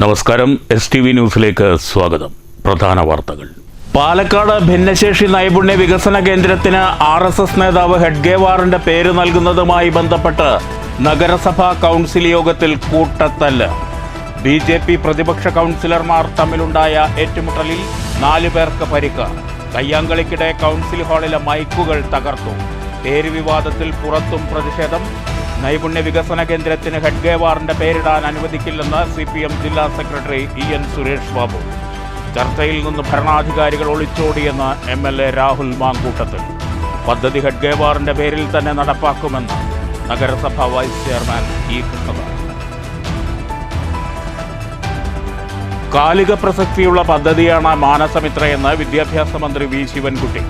നമസ്കാരം, STV ന്യൂസിലേക്ക് സ്വാഗതം. പ്രധാന വാർത്തകൾ. പാലക്കാട് ഭിന്നശേഷി നൈപുണ്യ വികസന കേന്ദ്രത്തിന് RSS നേതാവ് ഹെഡ്ഗേവാറിന്റെ പേര് നൽകുന്നതുമായി ബന്ധപ്പെട്ട് നഗരസഭാ കൗൺസിൽ യോഗത്തിൽ കൂട്ടത്തല്ല്. BJP പ്രതിപക്ഷ കൗൺസിലർമാർ തമ്മിലുണ്ടായ ഏറ്റുമുട്ടലിൽ 4 പേർക്ക് പരിക്ക്. കയ്യാങ്കളിക്കിടെ കൗൺസിൽ ഹാളിലെ മൈക്കുകൾ തകർത്തു. പേര് വിവാദത്തിൽ പുറത്തും പ്രതിഷേധം. നൈപുണ്യ വികസന കേന്ദ്രത്തിന് ഹെഡ്ഗേവാറിന്റെ പേരിടാൻ അനുവദിക്കില്ലെന്ന് CPM ജില്ലാ സെക്രട്ടറി EN സുരേഷ് ബാബു. ചർച്ചയിൽ നിന്ന് ഭരണാധികാരികൾ ഒളിച്ചോടിയെന്ന് MLA രാഹുൽ മാങ്കൂട്ടത്തിൽ. പദ്ധതി ഹെഡ്ഗേവാറിന്റെ പേരിൽ തന്നെ നടപ്പാക്കുമെന്ന് നഗരസഭാ വൈസ് ചെയർമാൻ E കൃഷ്ണദാസ്. കാലിക പ്രസക്തിയുള്ള പദ്ധതിയാണ് മാനസമിത്രയെന്ന് വിദ്യാഭ്യാസ മന്ത്രി V ശിവൻകുട്ടി.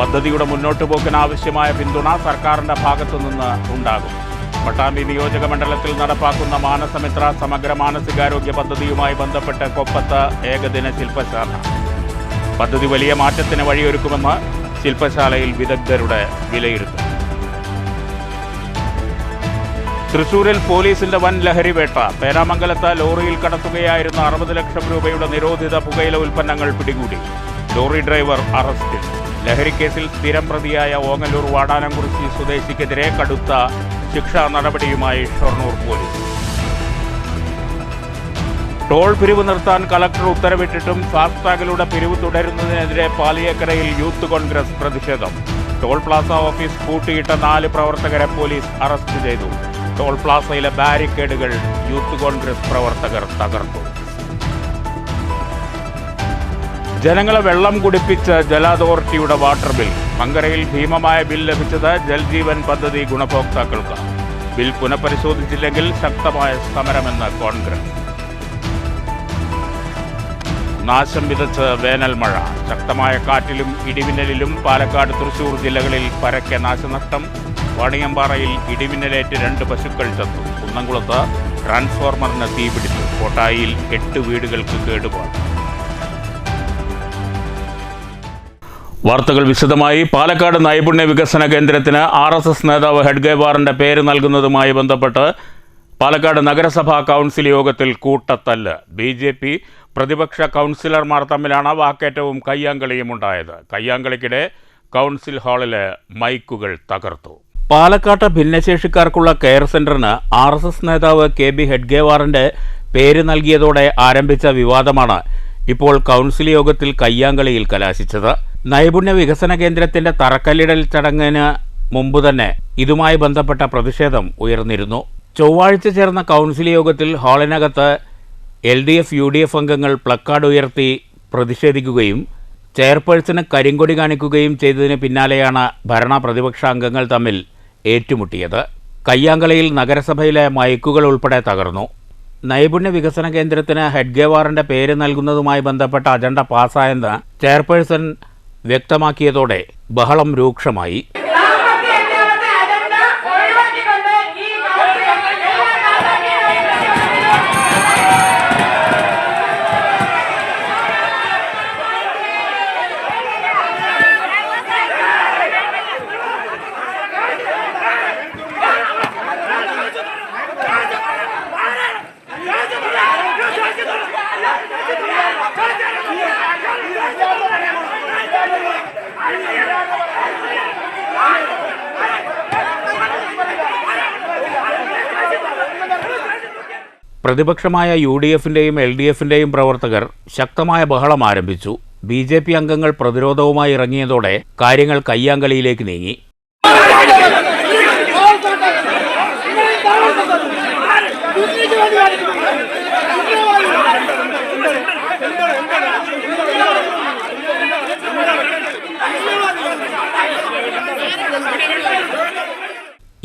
പദ്ധതിയുടെ മുന്നോട്ടുപോക്കിന് ആവശ്യമായ പിന്തുണ സർക്കാരിന്റെ ഭാഗത്തുനിന്ന് ഉണ്ടാകും. പട്ടാമ്പി നിയോജക മണ്ഡലത്തിൽ നടപ്പാക്കുന്ന മാനസമിത്ര സമഗ്ര മാനസികാരോഗ്യ പദ്ധതിയുമായി ബന്ധപ്പെട്ട് കൊപ്പത്ത് ഏകദിന ശില്പശാല. പദ്ധതി വലിയ മാറ്റത്തിന് വഴിയൊരുക്കുമെന്ന് ശില്പശാലയിൽ വിദഗ്ധരുടെ വിലയിരുത്തൽ. തൃശൂരിൽ പോലീസിന്റെ വൻ ലഹരിവേട്ട. പേരാമംഗലത്ത് ലോറിയിൽ കടത്തുകയായിരുന്ന 60 ലക്ഷം രൂപയുടെ നിരോധിത പുകയില ഉൽപ്പന്നങ്ങൾ പിടികൂടി. ലോറി ഡ്രൈവർ അറസ്റ്റിൽ. ലഹരിക്കേസിൽ സ്ഥിരം പ്രതിയായ ഓങ്ങല്ലൂർ വാടാനംകുറിശി സ്വദേശിക്കെതിരെ കടുത്ത ശിക്ഷാ നടപടിയുമായി ഷൊർണൂർ പോലീസ്. ടോൾ പിരിവ് നിർത്താൻ കളക്ടർ ഉത്തരവിട്ടിട്ടും ഫാസ്ടാഗിലൂടെ പിരിവ് തുടരുന്നതിനെതിരെ പാലിയേക്കരയിൽ യൂത്ത് കോൺഗ്രസ് പ്രതിഷേധം. ടോൾ പ്ലാസ ഓഫീസ് പൂട്ടിയിട്ട 4 പ്രവർത്തകരെ പോലീസ് അറസ്റ്റ് ചെയ്തു. ടോൾ പ്ലാസയിലെ ബാരിക്കേഡുകൾ യൂത്ത് കോൺഗ്രസ് പ്രവർത്തകർ തകർത്തു. ജനങ്ങളെ വെള്ളം കുടിപ്പിച്ച് ജല അതോറിറ്റിയുടെ വാട്ടർ ബിൽ. മങ്കരയിൽ ഭീമമായ ബിൽ ലഭിച്ചത് ജൽജീവൻ പദ്ധതി ഗുണഭോക്താക്കൾക്ക്. ബിൽ പുനഃപരിശോധിച്ചില്ലെങ്കിൽ ശക്തമായ സമരമെന്ന് കോൺഗ്രസ്. നാശം വിതച്ച് വേനൽ മഴ. ശക്തമായ കാറ്റിലും ഇടിമിന്നലിലും പാലക്കാട്, തൃശൂർ ജില്ലകളിൽ പരക്കെ നാശനഷ്ടം. വാണിയമ്പാറയിൽ ഇടിമിന്നലേറ്റ് 2 പശുക്കൾ ചത്തു. കുന്നംകുളത്ത് ട്രാൻസ്ഫോർമറിന് തീപിടിച്ചു. കോട്ടായിയിൽ 8 വീടുകൾക്ക് കേടുപാട്. വാർത്തകൾ വിശദമായി. പാലക്കാട് നൈപുണ്യ വികസന കേന്ദ്രത്തിന് RSS നേതാവ് ഹെഡ്ഗേവാറിന്റെ പേര് നൽകുന്നതുമായി ബന്ധപ്പെട്ട് പാലക്കാട് നഗരസഭാ കൗൺസിൽ യോഗത്തിൽ കൂട്ടത്തല്ല്. BJP പ്രതിപക്ഷ കൗൺസിലർമാർ തമ്മിലാണ് വാക്കേറ്റവും കയ്യാങ്കളിയും ഉണ്ടായത്. കയ്യാങ്കളിക്കിടെ കൗൺസിൽ ഹാളിലെ മൈക്കുകൾ തകർത്തു. പാലക്കാട്ട് ഭിന്നശേഷിക്കാർക്കുള്ള കെയർ സെന്ററിന് RSS നേതാവ് KB ഹെഡ്ഗേവാറിന്റെ പേര് നൽകിയതോടെ ആരംഭിച്ച വിവാദമാണ് ഇപ്പോൾ കൗൺസിൽ യോഗത്തിൽ കയ്യാങ്കളിയിൽ കലാശിച്ചത്. നൈപുണ്യ വികസന കേന്ദ്രത്തിന്റെ തറക്കല്ലിടൽ ചടങ്ങിന് മുമ്പ് തന്നെ ഇതുമായി ബന്ധപ്പെട്ട പ്രതിഷേധം ഉയർന്നിരുന്നു. ചൊവ്വാഴ്ച ചേർന്ന കൗൺസിൽ യോഗത്തിൽ ഹാളിനകത്ത് LDF UDF അംഗങ്ങൾ പ്ലക്കാർഡ് ഉയർത്തി പ്രതിഷേധിക്കുകയും ചെയർപേഴ്സണ് കരിങ്കൊടി കാണിക്കുകയും ചെയ്തതിന് പിന്നാലെയാണ് ഭരണ പ്രതിപക്ഷ അംഗങ്ങൾ തമ്മിൽ ഏറ്റുമുട്ടിയത്. കയ്യാങ്കളിയിൽ നഗരസഭയിലെ മൈക്കുകൾ ഉൾപ്പെടെ തകർന്നു. നൈപുണ്യ വികസന കേന്ദ്രത്തിന് ഹെഡ്ഗേവാറിന്റെ പേര് നൽകുന്നതുമായി ബന്ധപ്പെട്ട അജണ്ട പാസ്സായെന്ന് ചെയർപേഴ്സൺ വ്യക്തമാക്കിയതോടെ ബഹളം രൂക്ഷമായി. പ്രതിപക്ഷമായ UDFന്റെയും LDFന്റെയും പ്രവർത്തകർ ശക്തമായ ബഹളം ആരംഭിച്ചു. BJP അംഗങ്ങൾ പ്രതിരോധവുമായി ഇറങ്ങിയതോടെ കാര്യങ്ങൾ കയ്യാങ്കളിയിലേക്ക് നീങ്ങി.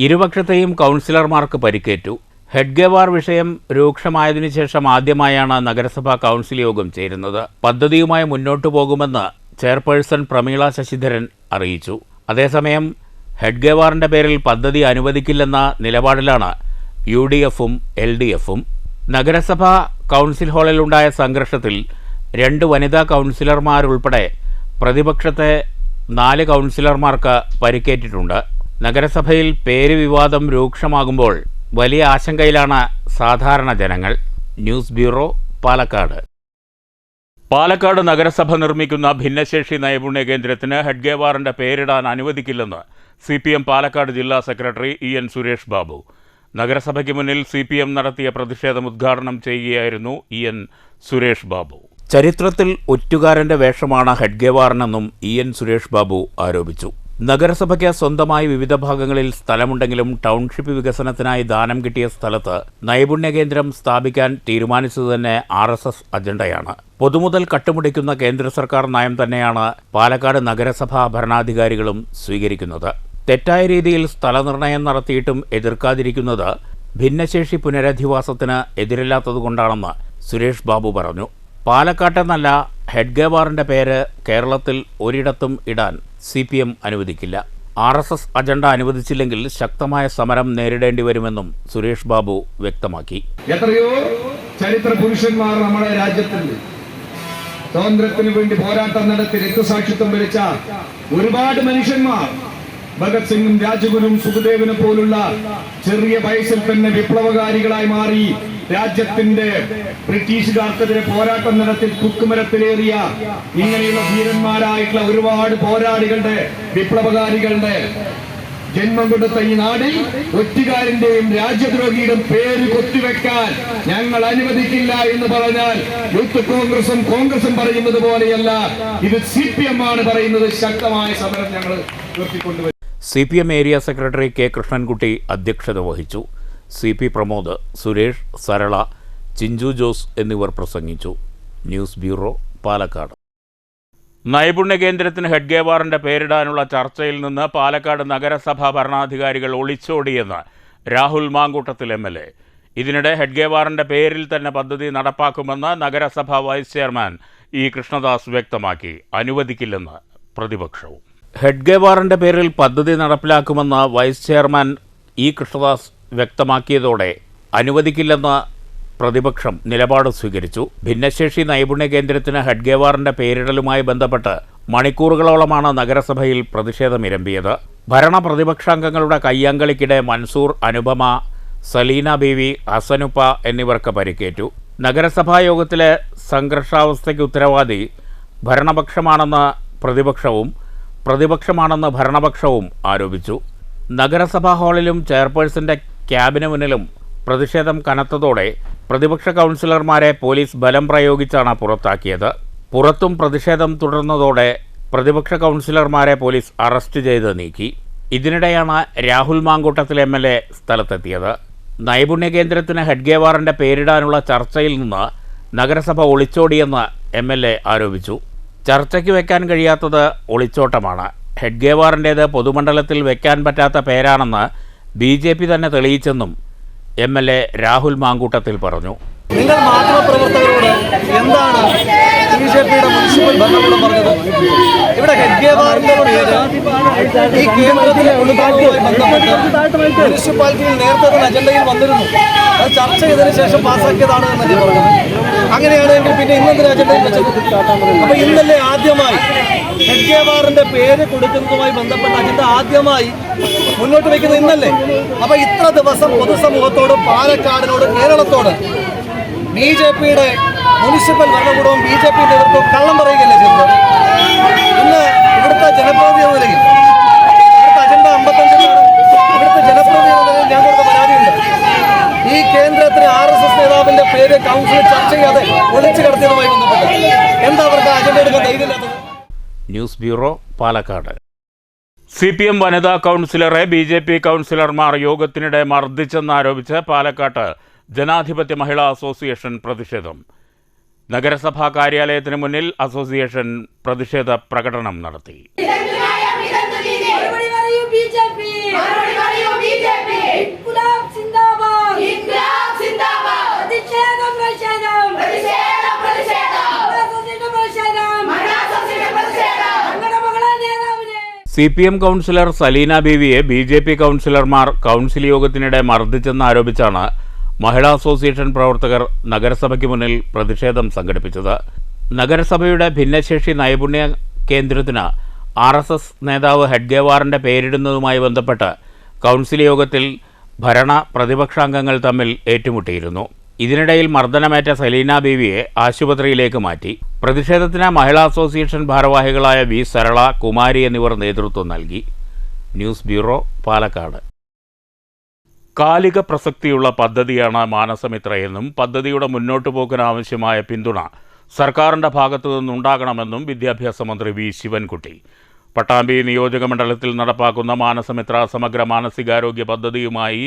ഇരുപക്ഷത്തെയും കൗൺസിലർമാർക്ക് പരിക്കേറ്റു. ഹെഡ്ഗേവാർ വിഷയം രൂക്ഷമായതിനു ശേഷം ആദ്യമായാണ് നഗരസഭാ കൗൺസിൽ യോഗം ചേരുന്നത്. പദ്ധതിയുമായി മുന്നോട്ടു പോകുമെന്ന് ചെയർപേഴ്സൺ പ്രമീള ശശിധരൻ അറിയിച്ചു. അതേസമയം ഹെഡ്ഗേവാറിന്റെ പേരിൽ പദ്ധതി അനുവദിക്കില്ലെന്ന നിലപാടിലാണ് UDFും LDFും. നഗരസഭാ കൗൺസിൽ ഹാളിലുണ്ടായ സംഘർഷത്തിൽ 2 വനിതാ കൗൺസിലർമാരുൾപ്പെടെ പ്രതിപക്ഷത്തെ 4 കൗൺസിലർമാർക്ക് പരിക്കേറ്റിട്ടുണ്ട്. നഗരസഭയിൽ പേര് വിവാദം രൂക്ഷമാകുമ്പോൾ വലിയ ആശങ്കയിലാണ് സാധാരണ ജനങ്ങൾ. News bureau, Palakkad. പാലക്കാട് നഗരസഭ നിർമ്മിക്കുന്ന ഭിന്നശേഷി നൈപുണ്യ കേന്ദ്രത്തിന് ഹെഡ്ഗേവാറിന്റെ പേരിടാൻ അനുവദിക്കില്ലെന്ന് CPM പാലക്കാട് ജില്ലാ സെക്രട്ടറി EN സുരേഷ് ബാബു. നഗരസഭയ്ക്ക് മുന്നിൽ CPM നടത്തിയ പ്രതിഷേധം ഉദ്ഘാടനം ചെയ്യുകയായിരുന്നു EN സുരേഷ് ബാബു. ചരിത്രത്തിൽ ഒറ്റുകാരന്റെ വേഷമാണ് ഹെഡ്ഗേവാറിനെന്നും EN സുരേഷ് ബാബു ആരോപിച്ചു. നഗരസഭയ്ക്ക് സ്വന്തമായി വിവിധ ഭാഗങ്ങളിൽ സ്ഥലമുണ്ടെങ്കിലും ടൗൺഷിപ്പ് വികസനത്തിനായി ദാനം കിട്ടിയ സ്ഥലത്ത് നൈപുണ്യ കേന്ദ്രം സ്ഥാപിക്കാൻ തീരുമാനിച്ചത് തന്നെ RSS അജണ്ടയാണ്. പൊതുമുതൽ കട്ടുമുടിക്കുന്ന കേന്ദ്ര സർക്കാർ നയം തന്നെയാണ് പാലക്കാട് നഗരസഭാ ഭരണാധികാരികളും സ്വീകരിക്കുന്നത്. തെറ്റായ രീതിയിൽ സ്ഥലനിർണയം നടത്തിയിട്ടും എതിർക്കാതിരിക്കുന്നത് ഭിന്നശേഷി പുനരധിവാസത്തിന് എതിരില്ലാത്തതുകൊണ്ടാണെന്ന് സുരേഷ് ബാബു പറഞ്ഞു. പാലക്കാട്ടെന്നല്ല, ഹെഡ്ഗേവാറിന്റെ പേര് കേരളത്തിൽ ഒരിടത്തും ഇടാൻ CPM അനുവദിക്കില്ല. RSS അജണ്ട അനുവദിച്ചില്ലെങ്കിൽ ശക്തമായ സമരം നേരിടേണ്ടി വരുമെന്നും സുരേഷ് ബാബു വ്യക്തമാക്കി. എത്രയോ ചരിത്ര പുരുഷന്മാർ നമ്മുടെ രാജ്യത്തുണ്ട്. സ്വാതന്ത്ര്യത്തിന് വേണ്ടി പോരാട്ടം നടത്തി രക്തസാക്ഷിത്വം വരിച്ച ഒരുപാട് മനുഷ്യന്മാർ, ഭഗത് സിംഗും രാജഗുരും സുഖദേവിനെ പോലുള്ള ചെറിയ വയസ്സിൽ തന്നെ വിപ്ലവകാരികളായി മാറി രാജ്യത്തിന്റെ ബ്രിട്ടീഷുകാർക്കെതിരെ പോരാട്ടം നടത്തി കുക്കുമരത്തിലേറിയ ഇങ്ങനെയുള്ള ധീരന്മാരായിട്ടുള്ള ഒരുപാട് പോരാളികളുടെ വിപ്ലവകാരികളുടെ ജന്മം കൊടുത്ത ഈ നാടിൽ ഒറ്റുകാരന്റെയും രാജ്യദ്രോഹിയുടെയും പേര് കൊത്തിവെക്കാൻ ഞങ്ങൾ അനുവദിക്കില്ല എന്ന് പറഞ്ഞാൽ യൂത്ത് കോൺഗ്രസും പറയുന്നത് പോലെയല്ല, ഇത് CPM ആണ് പറയുന്നത്. ശക്തമായ സമരം ഞങ്ങൾ ഉയർത്തിക്കൊണ്ടുവരും. CPM area secretary K Krishnankutty അധ്യക്ഷത വഹിച്ചു. CP പ്രമോദ്, സുരേഷ്, സരള, ചിഞ്ചു ജോസ് എന്നിവർ പ്രസംഗിച്ചു. News bureau, Palakkad. നൈപുണ്യ കേന്ദ്രത്തിന് ഹെഡ്ഗേവാറിന്റെ പേരിടാനുള്ള ചർച്ചയിൽ നിന്ന് പാലക്കാട് നഗരസഭാ ഭരണാധികാരികൾ ഒളിച്ചോടിയെന്ന് രാഹുൽ മാങ്കൂട്ടത്തിൽ MLA. ഇതിനിടെ ഹെഡ്ഗേവാറിന്റെ പേരിൽ തന്നെ പദ്ധതി നടപ്പാക്കുമെന്ന് നഗരസഭാ വൈസ് ചെയർമാൻ E കൃഷ്ണദാസ് വ്യക്തമാക്കി. അനുവദിക്കില്ലെന്ന് പ്രതിപക്ഷവും. ഹെഡ്ഗേവാറിന്റെ പേരിൽ പദ്ധതി നടപ്പിലാക്കുമെന്ന് വൈസ് ചെയർമാൻ E കൃഷ്ണദാസ് വ്യക്തമാക്കിയതോടെ അനുവദിക്കില്ലെന്ന് പ്രതിപക്ഷം നിലപാട് സ്വീകരിച്ചു. ഭിന്നശേഷി നൈപുണ്യ കേന്ദ്രത്തിന് ഹെഡ്ഗേവാറിന്റെ പേരിടലുമായി ബന്ധപ്പെട്ട് മണിക്കൂറുകളോളമാണ് നഗരസഭയിൽ പ്രതിഷേധമിരമ്പിയത്. ഭരണ പ്രതിപക്ഷാംഗങ്ങളുടെ കയ്യാങ്കളിക്കിടെ മൻസൂർ, അനുപമ, സലീന ബീവി, ഹസനുപ്പ എന്നിവർക്ക് പരിക്കേറ്റു. നഗരസഭാ യോഗത്തിലെ സംഘർഷാവസ്ഥയ്ക്ക് ഉത്തരവാദി ഭരണപക്ഷമാണെന്ന് പ്രതിപക്ഷവും പ്രതിപക്ഷമാണെന്ന് ഭരണപക്ഷവും ആരോപിച്ചു. നഗരസഭാ ഹാളിലും ചെയർപേഴ്സന്റെ ക്യാബിന് മുന്നിലും പ്രതിഷേധം കനത്തതോടെ പ്രതിപക്ഷ കൗൺസിലർമാരെ പോലീസ് ബലം പ്രയോഗിച്ചാണ് പുറത്താക്കിയത്. പുറത്തും പ്രതിഷേധം തുടർന്നതോടെ പ്രതിപക്ഷ കൗൺസിലർമാരെ പോലീസ് അറസ്റ്റ് ചെയ്ത് നീക്കി. ഇതിനിടെയാണ് രാഹുൽ മാങ്കൂട്ടത്തിൽ MLA സ്ഥലത്തെത്തിയത്. നൈപുണ്യ കേന്ദ്രത്തിന് ഹെഡ്ഗേവാറിന്റെ പേരിടാനുള്ള ചർച്ചയിൽ നിന്ന് നഗരസഭ ഒളിച്ചോടിയെന്ന് MLA ആരോപിച്ചു. ചർച്ചയ്ക്ക് വെക്കാൻ കഴിയാത്തത് ഒളിച്ചോട്ടമാണ്. ഹെഡ്ഗേവാറിൻ്റേത് പൊതുമണ്ഡലത്തിൽ വെക്കാൻ പറ്റാത്ത പേരാണെന്ന് BJP തന്നെ തെളിയിച്ചെന്നും MLA രാഹുൽ മാങ്കൂട്ടത്തിൽ പറഞ്ഞു. നിങ്ങൾ മാധ്യമപ്രവർത്തകരോട് എന്താണ് BJPയുടെ മുനിസിപ്പൽ ഭരണകൂടം പറഞ്ഞത്? ഇവിടെ ഹെഡ്ഗേവാറിന്റെ പേര് ഈ കേന്ദ്രത്തിലെ ഉൾപ്പാടുമായി ബന്ധപ്പെട്ട് മുനിസിപ്പാലിറ്റിയിൽ നേരത്തെ തന്നെ അജണ്ടയിൽ വന്നിരുന്നു. അത് ചർച്ച ചെയ്തതിനു ശേഷം പാസ്സാക്കിയതാണ് എന്നല്ലേ പറഞ്ഞത്. അങ്ങനെയാണെങ്കിൽ പിന്നെ ഇന്നെന്തിന് അജണ്ടയിൽ വെച്ചത്? അപ്പൊ ഇന്നല്ലേ ആദ്യമായി ഹെഡ്ഗേവാറിന്റെ പേര് കൊടുക്കുന്നതുമായി ബന്ധപ്പെട്ട അജണ്ട ആദ്യമായി മുന്നോട്ട് വയ്ക്കുന്നത് ഇന്നല്ലേ? അപ്പൊ ഇത്ര ദിവസം പൊതുസമൂഹത്തോട്, പാലക്കാടിനോട്, കേരളത്തോട് BJPയുടെ മുനിസിപ്പൽ ഭരണകൂടവും BJP നേതൃത്വവും കള്ളം പറയുകയല്ലേ ചെയ്തത്? ഇന്ന് ഇവിടുത്തെ ജനപ്രതിനിധി എന്ന നിലയിൽ, ഇവിടുത്തെ അജണ്ട 55 ഇവിടുത്തെ ജനപ്രതിനിധി എന്ന നിലയിൽ ഞങ്ങൾക്ക് പരാതിയുണ്ട്. ഈ കേന്ദ്രത്തിന് RSS നേതാവിന്റെ പേര് കൗൺസിലിൽ ചർച്ച ചെയ്യാതെ ഒളിച്ചു കടത്തിയതുമായി ബന്ധപ്പെട്ട് എന്താ അവർക്ക് അജണ്ട എടുക്കാൻ ധൈര്യമില്ലാത്തത്? News bureau, Palakkad. CPM വനിതാ കൗൺസിലറെ BJP കൗൺസിലർമാർ യോഗത്തിനിടെ മർദ്ദിച്ചെന്നാരോപിച്ച് പാലക്കാട്ട് ജനാധിപത്യ മഹിളാ അസോസിയേഷൻ പ്രതിഷേധം. നഗരസഭാ കാര്യാലയത്തിന് മുന്നിൽ അസോസിയേഷൻ പ്രതിഷേധ പ്രകടനം നടത്തി. CPM കൗൺസിലർ സലീന ബീവിയെ BJP കൗൺസിലർമാർ കൗൺസിൽ യോഗത്തിനിടെ മർദ്ദിച്ചെന്നാരോപിച്ചാണ് മഹിളാ അസോസിയേഷൻ പ്രവർത്തകർ നഗരസഭയ്ക്ക് മുന്നിൽ പ്രതിഷേധം സംഘടിപ്പിച്ചത്. നഗരസഭയുടെ ഭിന്നശേഷി നൈപുണ്യ കേന്ദ്രത്തിന് RSS നേതാവ് ഹെഡ്ഗേവാറിന്റെ പേരിടുന്നതുമായി ബന്ധപ്പെട്ട് കൗൺസിൽ യോഗത്തിൽ ഭരണ പ്രതിപക്ഷാംഗങ്ങൾ തമ്മിൽ ഏറ്റുമുട്ടിയിരുന്നു. ഇതിനിടയിൽ മർദ്ദനമേറ്റ സലീന ബീവിയെ ആശുപത്രിയിലേക്ക് മാറ്റി. പ്രതിഷേധത്തിന് മഹിളാ അസോസിയേഷൻ ഭാരവാഹികളായ വി സരള, കുമാരി എന്നിവർ നേതൃത്വം നൽകി. News bureau, Palakkad. കാലിക പ്രസക്തിയുള്ള പദ്ധതിയാണ് മാനസമിത്രയെന്നും പദ്ധതിയുടെ മുന്നോട്ടുപോക്കിനാവശ്യമായ പിന്തുണ സർക്കാരിൻ്റെ ഭാഗത്തു നിന്നുണ്ടാകണമെന്നും വിദ്യാഭ്യാസ മന്ത്രി വി ശിവൻകുട്ടി. പട്ടാമ്പി നിയോജകമണ്ഡലത്തിൽ നടപ്പാക്കുന്ന മാനസമിത്ര സമഗ്ര മാനസികാരോഗ്യ പദ്ധതിയുമായി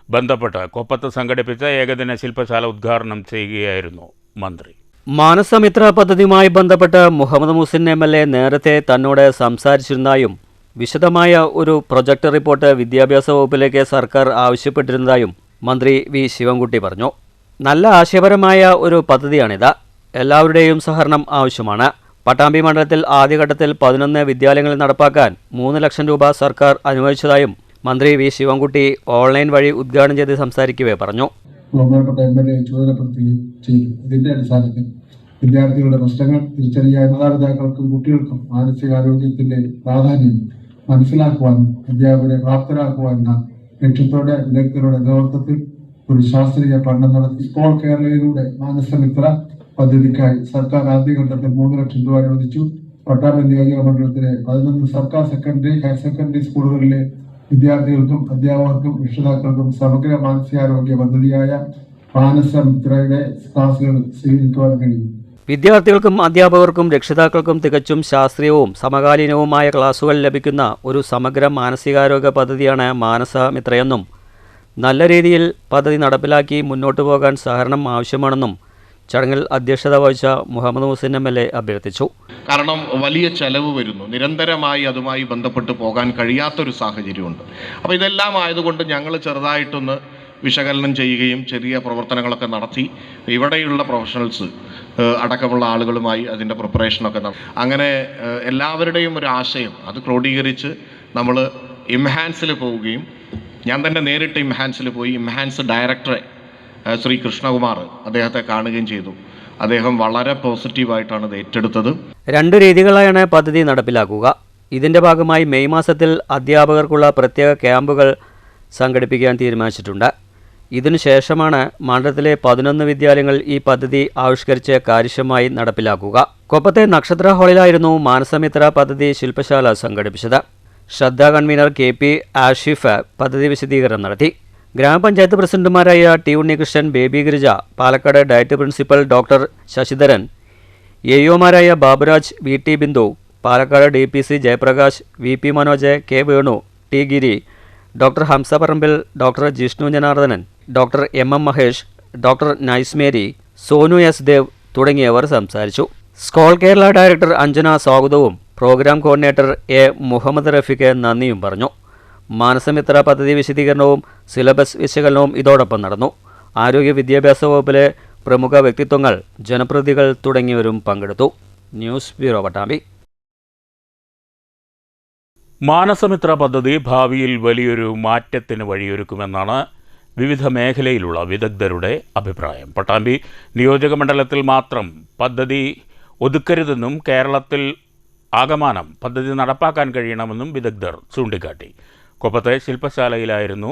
ബന്ധപ്പെട്ട് കൊപ്പത്ത് സംഘടിപ്പിച്ച ഏകദിന ശില്പശാല ഉദ്ഘാടനം ചെയ്യുകയായിരുന്നു മന്ത്രി. മാനസമിത്ര പദ്ധതിയുമായി ബന്ധപ്പെട്ട് മുഹമ്മദ് മുഹസിൻ MLA നേരത്തെ തന്നോട് സംസാരിച്ചിരുന്നതായും വിശദമായ ഒരു പ്രൊജക്ട് റിപ്പോർട്ട് വിദ്യാഭ്യാസ വകുപ്പിലേക്ക് സർക്കാർ ആവശ്യപ്പെട്ടിരുന്നതായും മന്ത്രി വി ശിവൻകുട്ടി പറഞ്ഞു. നല്ല ആശയപരമായ ഒരു പദ്ധതിയാണിത്. എല്ലാവരുടെയും സഹകരണം ആവശ്യമാണ്. പട്ടാമ്പി മണ്ഡലത്തിൽ ആദ്യഘട്ടത്തിൽ 11 വിദ്യാലയങ്ങളിൽ നടപ്പാക്കാൻ 3 ലക്ഷം രൂപ സർക്കാർ അനുവദിച്ചതായും മന്ത്രി വി ശിവൻകുട്ടി ഓൺലൈൻ വഴി ഉദ്ഘാടനം ചെയ്ത് സംസാരിക്കവേ പറഞ്ഞു. ബഹുമാനപ്പെട്ട MLA ചുമതലപ്പെടുത്തുകയും ചെയ്തു. ഇതിന്റെ അടിസ്ഥാനത്തിൽ വിദ്യാർത്ഥികളുടെ പ്രശ്നങ്ങൾ തിരിച്ചറിയാൻ മാതാപിതാക്കൾക്കും കുട്ടികൾക്കും മാനസികാരോഗ്യത്തിന്റെ പ്രാധാന്യം മനസ്സിലാക്കുവാനും അധ്യാപകരെ പ്രാപ്തരാക്കുവാനുള്ള ലക്ഷ്യത്തോടെ വിദഗ്ധരുടെ നേതൃത്വത്തിൽ ഒരു ശാസ്ത്രീയ പഠനം നടത്തി. സ്കോൾ കേരളയിലൂടെ മാനസമിത്ര പദ്ധതിക്കായി സർക്കാർ ആദ്യഘട്ടത്തിൽ 3 ലക്ഷം രൂപ അനുവദിച്ചു. പട്ടാമ്പി നിയോജക മണ്ഡലത്തിലെ 11 സർക്കാർ സെക്കൻഡറി, ഹയർ സെക്കൻഡറി സ്കൂളുകളിലെ വിദ്യാർത്ഥികൾക്കും അധ്യാപകർക്കും രക്ഷിതാക്കൾക്കും സമഗ്ര മാനസികാരോഗ്യ പദ്ധതിയായ മാനസമിത്രയുടെ ക്ലാസുകൾ സ്വീകരിക്കുവാൻ കഴിയും. വിദ്യാർത്ഥികൾക്കും അധ്യാപകർക്കും രക്ഷിതാക്കൾക്കും തികച്ചും ശാസ്ത്രീയവും സമകാലീനവുമായ ക്ലാസുകൾ ലഭിക്കുന്ന ഒരു സമഗ്ര മാനസികാരോഗ്യ പദ്ധതിയാണ് മാനസമിത്രയെന്നും നല്ല രീതിയിൽ പദ്ധതി നടപ്പിലാക്കി മുന്നോട്ടു പോകാൻ സഹകരണം ആവശ്യമാണെന്നും ചടങ്ങിൽ അധ്യക്ഷത വഹിച്ച മുഹമ്മദ് മുഹസിൻ MLA അഭ്യർത്ഥിച്ചു. കാരണം വലിയ ചെലവ് വരുന്നു, നിരന്തരമായി അതുമായി ബന്ധപ്പെട്ട് പോകാൻ കഴിയാത്തൊരു സാഹചര്യമുണ്ട്. അപ്പോൾ ഇതെല്ലാം ആയതുകൊണ്ട് ഞങ്ങൾ ചെറുതായിട്ടൊന്ന് വിശകലനം ചെയ്യുകയും ചെറിയ പ്രവർത്തനങ്ങളൊക്കെ നടത്തി ഇവിടെയുള്ള പ്രൊഫഷണൽസ് അടക്കമുള്ള ആളുകളുമായി അതിൻ്റെ പ്രിപ്പറേഷനൊക്കെ അങ്ങനെ എല്ലാവരുടെയും ഒരു ആശയം അത് ക്രോഡീകരിച്ച് നമ്മൾ ഇംഹാൻസിൽ പോവുകയും ഞാൻ തന്നെ നേരിട്ട് ഇംഹാൻസിൽ പോയി ഇംഹാൻസ് ഡയറക്ടറെ ശ്രീ കൃഷ്ണകുമാർ അദ്ദേഹത്തെ കാണുകയും ചെയ്തു. അദ്ദേഹം വളരെ പോസിറ്റീവായിട്ടാണ് ഇത് ഏറ്റെടുത്തത്. 2 രീതികളായാണ് പദ്ധതി നടപ്പിലാക്കുക. ഇതിൻ്റെ ഭാഗമായി മെയ് മാസത്തിൽ അധ്യാപകർക്കുള്ള പ്രത്യേക ക്യാമ്പുകൾ സംഘടിപ്പിക്കാൻ തീരുമാനിച്ചിട്ടുണ്ട്. ഇതിനുശേഷമാണ് മണ്ഡലത്തിലെ 11 വിദ്യാലയങ്ങൾ ഈ പദ്ധതി ആവിഷ്കരിച്ച് കാര്യക്ഷമമായി നടപ്പിലാക്കുക. കൊപ്പത്തെ നക്ഷത്ര ഹാളിലായിരുന്നു മാനസമിത്ര പദ്ധതി ശില്പശാല സംഘടിപ്പിച്ചത്. ശ്രദ്ധ കൺവീനർ KP ആഷിഫ് പദ്ധതി വിശദീകരണം നടത്തി. ഗ്രാമപഞ്ചായത്ത് പ്രസിഡന്റുമാരായ T Unnikrishnan, Baby Girija, Palakkad diet principal doctor Sasidharan, AEOമാരായ Baburaj, VT Bindu, Palakkad DPC Jayaprakash, VP Manoj, K Venu, T Giri, doctor Hamsa Parambil, doctor Jishnu Janardhanan, doctor MM Mahesh, doctor Nice Mary, Sonu S Dev തുടങ്ങിയവർ സംസാരിച്ചു. സ്കോൾ കേരള ഡയറക്ടർ അഞ്ജന സ്വാഗതവും programme coordinator A Muhammad Rafeeq നന്ദിയും പറഞ്ഞു. മാനസമിത്ര പദ്ധതി വിശദീകരണവും സിലബസ് വിശകലനവും ഇതോടൊപ്പം നടന്നു. ആരോഗ്യ വിദ്യാഭ്യാസ വകുപ്പിലെ പ്രമുഖ വ്യക്തിത്വങ്ങൾ, ജനപ്രതിനിധികൾ തുടങ്ങിയവരും പങ്കെടുത്തു. News bureau, Pattambi. മാനസമിത്ര പദ്ധതി ഭാവിയിൽ വലിയൊരു മാറ്റത്തിന് വഴിയൊരുക്കുമെന്നാണ് വിവിധ മേഖലയിലുള്ള വിദഗ്ധരുടെ അഭിപ്രായം. പട്ടാമ്പി നിയോജകമണ്ഡലത്തിൽ മാത്രം പദ്ധതി ഒതുക്കരുതെന്നും കേരളത്തിൽ ആകമാനം പദ്ധതി നടപ്പാക്കാൻ കഴിയണമെന്നും വിദഗ്ധർ ചൂണ്ടിക്കാട്ടി. കൊപ്പത്തെ ശില്പശാലയിലായിരുന്നു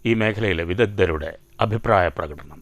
ഈ മേഖലയിലെ വിദഗ്ധരുടെ അഭിപ്രായ പ്രകടനം.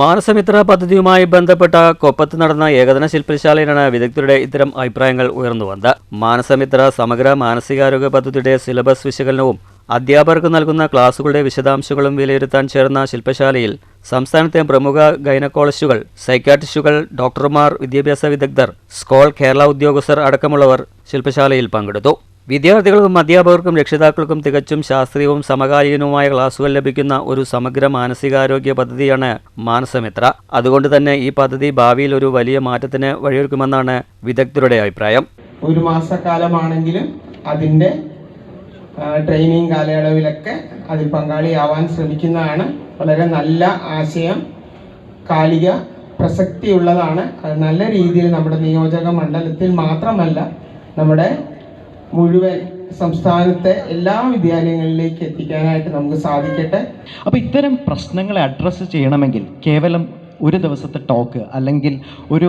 മാനസമിത്ര പദ്ധതിയുമായി ബന്ധപ്പെട്ട കൊപ്പത്ത് നടന്ന ഏകദിന ശില്പശാലയിലാണ് വിദഗ്ധരുടെ ഇത്തരം അഭിപ്രായങ്ങൾ ഉയർന്നു വന്നത്. മാനസമിത്ര സമഗ്ര മാനസികാരോഗ്യ പദ്ധതിയുടെ സിലബസ് വിശകലനവും അധ്യാപകർക്ക് നൽകുന്ന ക്ലാസുകളുടെ വിശദാംശങ്ങളും വിലയിരുത്താൻ ചേർന്ന ശില്പശാലയിൽ സംസ്ഥാനത്തെ പ്രമുഖ ഗൈനക്കോളജിസ്റ്റുകൾ, സൈക്യാട്രിസ്റ്റുകൾ, ഡോക്ടർമാർ, വിദ്യാഭ്യാസ വിദഗ്ധർ, സ്കോൾ കേരള ഉദ്യോഗസ്ഥർ അടക്കമുള്ളവർ ശില്പശാലയിൽ പങ്കെടുത്തു. വിദ്യാർത്ഥികൾക്കും അധ്യാപകർക്കും രക്ഷിതാക്കൾക്കും തികച്ചും ശാസ്ത്രീയവും സമകാലീനവുമായ ക്ലാസുകൾ ലഭിക്കുന്ന ഒരു സമഗ്ര മാനസികാരോഗ്യ പദ്ധതിയാണ് മാനസമിത്ര. അതുകൊണ്ട് തന്നെ ഈ പദ്ധതി ഭാവിയിൽ ഒരു വലിയ മാറ്റത്തിന് വഴിയൊരുക്കുമെന്നാണ് വിദഗ്ധരുടെ അഭിപ്രായം. ഒരു മാസക്കാലമാണെങ്കിലും അതിൻ്റെ ട്രെയിനിങ് കാലയളവിലൊക്കെ അതിൽ പങ്കാളിയാവാൻ ശ്രമിക്കുന്നതാണ്. വളരെ നല്ല ആശയം, കാലിക പ്രസക്തിയുള്ളതാണ്. അത് നല്ല രീതിയിൽ നമ്മുടെ നിയോജക മണ്ഡലത്തിൽ മാത്രമല്ല നമ്മുടെ മുഴുവൻ സംസ്ഥാനത്തെ എല്ലാ വിദ്യാലയങ്ങളിലേക്ക് എത്തിക്കാനായിട്ട് നമുക്ക് സാധിക്കട്ടെ. അപ്പോൾ ഇത്തരം പ്രശ്നങ്ങളെ അഡ്രസ്സ് ചെയ്യണമെങ്കിൽ കേവലം ഒരു ദിവസത്തെ ടോക്ക് അല്ലെങ്കിൽ ഒരു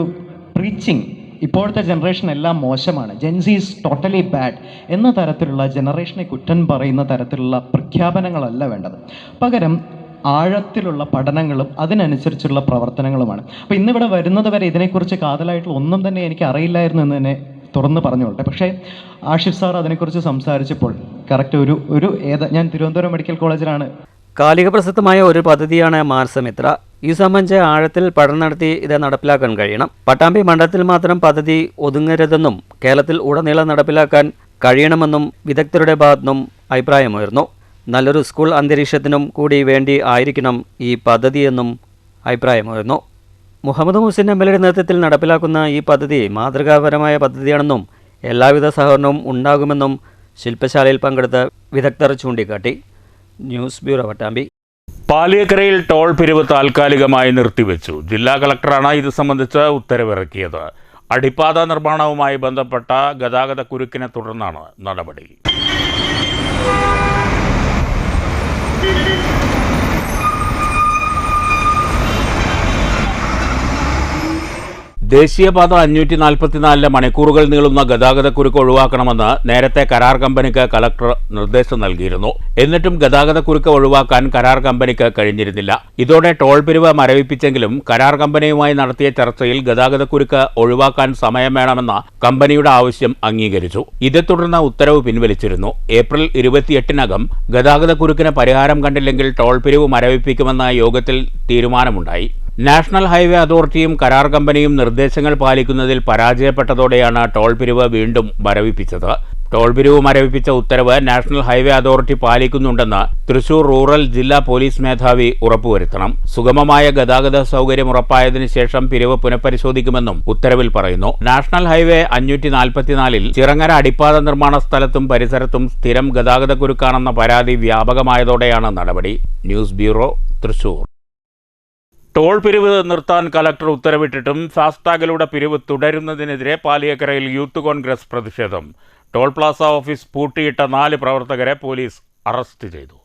പ്രീച്ചിങ്, ഇപ്പോഴത്തെ ജനറേഷൻ എല്ലാം മോശമാണ്, ജെൻസി ഈസ് ടോട്ടലി ബാഡ് എന്ന തരത്തിലുള്ള ജനറേഷനെ കുറ്റം പറയുന്ന തരത്തിലുള്ള പ്രഖ്യാപനങ്ങളല്ല വേണ്ടത്. പകരം ആഴത്തിലുള്ള പഠനങ്ങളും അതിനനുസരിച്ചുള്ള പ്രവർത്തനങ്ങളുമാണ്. അപ്പോൾ ഇന്നിവിടെ വരുന്നത് വരെ ഇതിനെക്കുറിച്ച് കാതലായിട്ടുള്ള ഒന്നും തന്നെ എനിക്ക് അറിയില്ലായിരുന്നു എന്ന് തന്നെ തുറന്ന് പറഞ്ഞുകൊള്ളട്ടെ. പക്ഷേ ആഷിഫ് സാർ അതിനെക്കുറിച്ച് സംസാരിച്ചപ്പോൾ കറക്റ്റ് ഞാൻ തിരുവനന്തപുരം മെഡിക്കൽ കോളേജിലാണ്. കാലിക പ്രസക്തമായ ഒരു പദ്ധതിയാണ് മാനസമിത്ര. ഈ സംബന്ധിച്ച് ആഴത്തിൽ പഠനം നടത്തി ഇത് നടപ്പിലാക്കാൻ കഴിയണം. പട്ടാമ്പി മണ്ഡലത്തിൽ മാത്രം പദ്ധതി ഒതുങ്ങരുതെന്നും കേരളത്തിൽ ഉടനീളം നടപ്പിലാക്കാൻ കഴിയണമെന്നും വിദഗ്ധരുടെ ഭാഗത്തുനിന്നും അഭിപ്രായമുയർന്നു. നല്ലൊരു സ്കൂൾ അന്തരീക്ഷത്തിനും കൂടി വേണ്ടി ആയിരിക്കണം ഈ പദ്ധതിയെന്നും അഭിപ്രായമുയർന്നു. മുഹമ്മദ് മുഹ്സിൻ MLA നേതൃത്വത്തിൽ നടപ്പിലാക്കുന്ന ഈ പദ്ധതി മാതൃകാപരമായ പദ്ധതിയാണെന്നും എല്ലാവിധ സഹകരണവും ഉണ്ടാകുമെന്നും ശില്പശാലയിൽ പങ്കെടുത്ത വിദഗ്ധർ ചൂണ്ടിക്കാട്ടി. News bureau Pattambi. പാലിയക്കരയിൽ ടോൾ പിരിവ് താൽക്കാലികമായി നിർത്തിവെച്ചു. ജില്ലാ കളക്ടറാണ് ഇത് സംബന്ധിച്ച് ഉത്തരവിറക്കിയത്. അടിപ്പാത നിർമ്മാണവുമായി ബന്ധപ്പെട്ട ഗതാഗത കുരുക്കിനെ തുടർന്നാണ് നടപടി. ദേശീയപാത 544 മണിക്കൂറുകൾ നീളുന്ന ഗതാഗതക്കുരുക്ക് ഒഴിവാക്കണമെന്ന് നേരത്തെ കരാർ കമ്പനിക്ക് കളക്ടർ നിർദ്ദേശം നൽകിയിരുന്നു. എന്നിട്ടും ഗതാഗതക്കുരുക്ക് ഒഴിവാക്കാൻ കരാർ കമ്പനിക്ക് കഴിഞ്ഞിരുന്നില്ല. ഇതോടെ ടോൾ പിരിവ് മരവിപ്പിച്ചെങ്കിലും കരാർ കമ്പനിയുമായി നടത്തിയ ചർച്ചയിൽ ഗതാഗതക്കുരുക്ക് ഒഴിവാക്കാൻ സമയം വേണമെന്ന കമ്പനിയുടെ ആവശ്യം അംഗീകരിച്ചു. ഇതേ തുടർന്ന് ഉത്തരവ് പിൻവലിച്ചിരുന്നു. ഏപ്രിൽ 28-നകം ഗതാഗതക്കുരുക്കിന് പരിഹാരം കണ്ടില്ലെങ്കിൽ ടോൾ പിരിവ് മരവിപ്പിക്കുമെന്ന യോഗത്തിൽ തീരുമാനമുണ്ടായി. നാഷണൽ ഹൈവേ അതോറിറ്റിയും കരാർ കമ്പനിയും നിർദ്ദേശങ്ങൾ പാലിക്കുന്നതിൽ പരാജയപ്പെട്ടതോടെയാണ് ടോൾ പിരിവ് വീണ്ടും മരവിപ്പിച്ചത്. ടോൾ പിരിവ് മരവിപ്പിച്ച ഉത്തരവ് നാഷണൽ ഹൈവേ അതോറിറ്റി പാലിക്കുന്നുണ്ടെന്ന് തൃശൂർ റൂറൽ ജില്ലാ പോലീസ് മേധാവി ഉറപ്പുവരുത്തണം. സുഗമമായ ഗതാഗത സൗകര്യം ഉറപ്പായതിനു ശേഷം പിരിവ് പുനഃപരിശോധിക്കുമെന്നും ഉത്തരവിൽ പറയുന്നു. നാഷണൽ ഹൈവേ 544-ൽ ചിറങ്ങര അടിപ്പാത നിർമ്മാണ സ്ഥലത്തും പരിസരത്തും സ്ഥിരം ഗതാഗതക്കുരുക്കാണെന്ന പരാതി വ്യാപകമായതോടെയാണ് നടപടി. News bureau, Thrissur. ടോൾ പിരിവ് നിർത്താൻ കലക്ടർ ഉത്തരവിട്ടിട്ടും ഫാസ്ടാഗിലൂടെ പിരിവ് തുടരുന്നതിനെതിരെ പാലിയക്കരയിൽ യൂത്ത് കോൺഗ്രസ് പ്രതിഷേധം. ടോൾ പ്ലാസ ഓഫീസ് പൂട്ടിയിട്ട 4 പ്രവർത്തകരെ പോലീസ് അറസ്റ്റ് ചെയ്തു.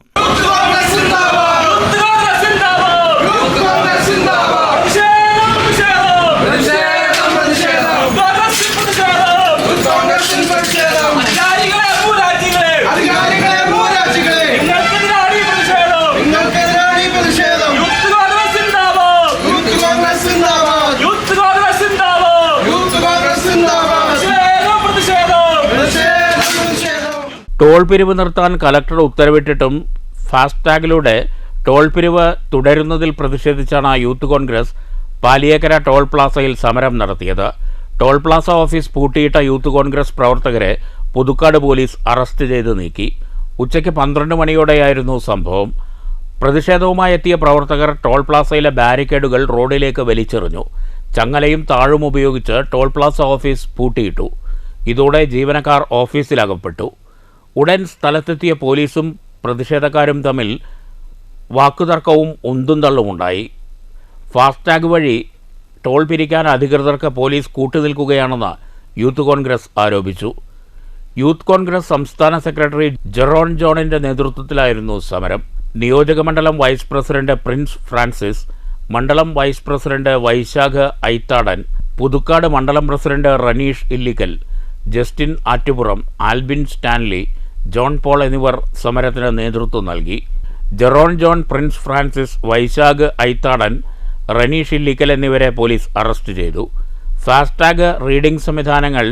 ടോൾ പിരിവ് നിർത്താൻ കലക്ടർ ഉത്തരവിട്ടിട്ടും ഫാസ്ടാഗിലൂടെ ടോൾ പിരിവ് തുടരുന്നതിൽ പ്രതിഷേധിച്ചാണ് യൂത്ത് കോൺഗ്രസ് പാലിയേക്കര ടോൾ പ്ലാസയിൽ സമരം നടത്തിയത്. ടോൾ പ്ലാസ ഓഫീസ് പൂട്ടിയിട്ട യൂത്ത് കോൺഗ്രസ് പ്രവർത്തകരെ പുതുക്കാട് പോലീസ് അറസ്റ്റ് ചെയ്ത് നീക്കി. ഉച്ചയ്ക്ക് 12 മണിയോടെയായിരുന്നു സംഭവം. പ്രതിഷേധവുമായി എത്തിയ പ്രവർത്തകർ ടോൾ പ്ലാസയിലെ ബാരിക്കേഡുകൾ റോഡിലേക്ക് വലിച്ചെറിഞ്ഞു. ചങ്ങലയും താഴും ഉപയോഗിച്ച് ടോൾ പ്ലാസ ഓഫീസ് പൂട്ടിയിട്ടു. ഇതോടെ ജീവനക്കാർ ഓഫീസിലകപ്പെട്ടു. ഉടൻ സ്ഥലത്തെത്തിയ പോലീസും പ്രതിഷേധക്കാരും തമ്മിൽ വാക്കുതർക്കവും ഉന്തും തള്ളുമുണ്ടായി. ഫാസ്ടാഗ് വഴി ടോൾ പിരിക്കാൻ അധികൃതർക്ക് പോലീസ് കൂട്ടുനിൽക്കുകയാണെന്ന് യൂത്ത് കോൺഗ്രസ് ആരോപിച്ചു. യൂത്ത് കോൺഗ്രസ് സംസ്ഥാന സെക്രട്ടറി ജെറോൺ ജോണിൻ്റെ നേതൃത്വത്തിലായിരുന്നു സമരം. നിയോജകമണ്ഡലം വൈസ് പ്രസിഡന്റ് പ്രിൻസ് ഫ്രാൻസിസ്, മണ്ഡലം വൈസ് പ്രസിഡന്റ് വൈശാഖ് ഐത്താടൻ, പുതുക്കാട് മണ്ഡലം പ്രസിഡന്റ് റനീഷ് ഇല്ലിക്കൽ, ജസ്റ്റിൻ ആറ്റുപുറം, ആൽബിൻ സ്റ്റാൻലി, ജോൺ പോൾ എന്നിവർ സമരത്തിന് നേതൃത്വം നൽകി. ജെറോൺ ജോൺ, പ്രിൻസ് ഫ്രാൻസിസ്, വൈശാഖ് ഐത്താടൻ, റനീഷ് ഇല്ലിക്കൽ എന്നിവരെ പോലീസ് അറസ്റ്റ് ചെയ്തു. ഫാസ്ടാഗ് റീഡിംഗ് സംവിധാനങ്ങൾ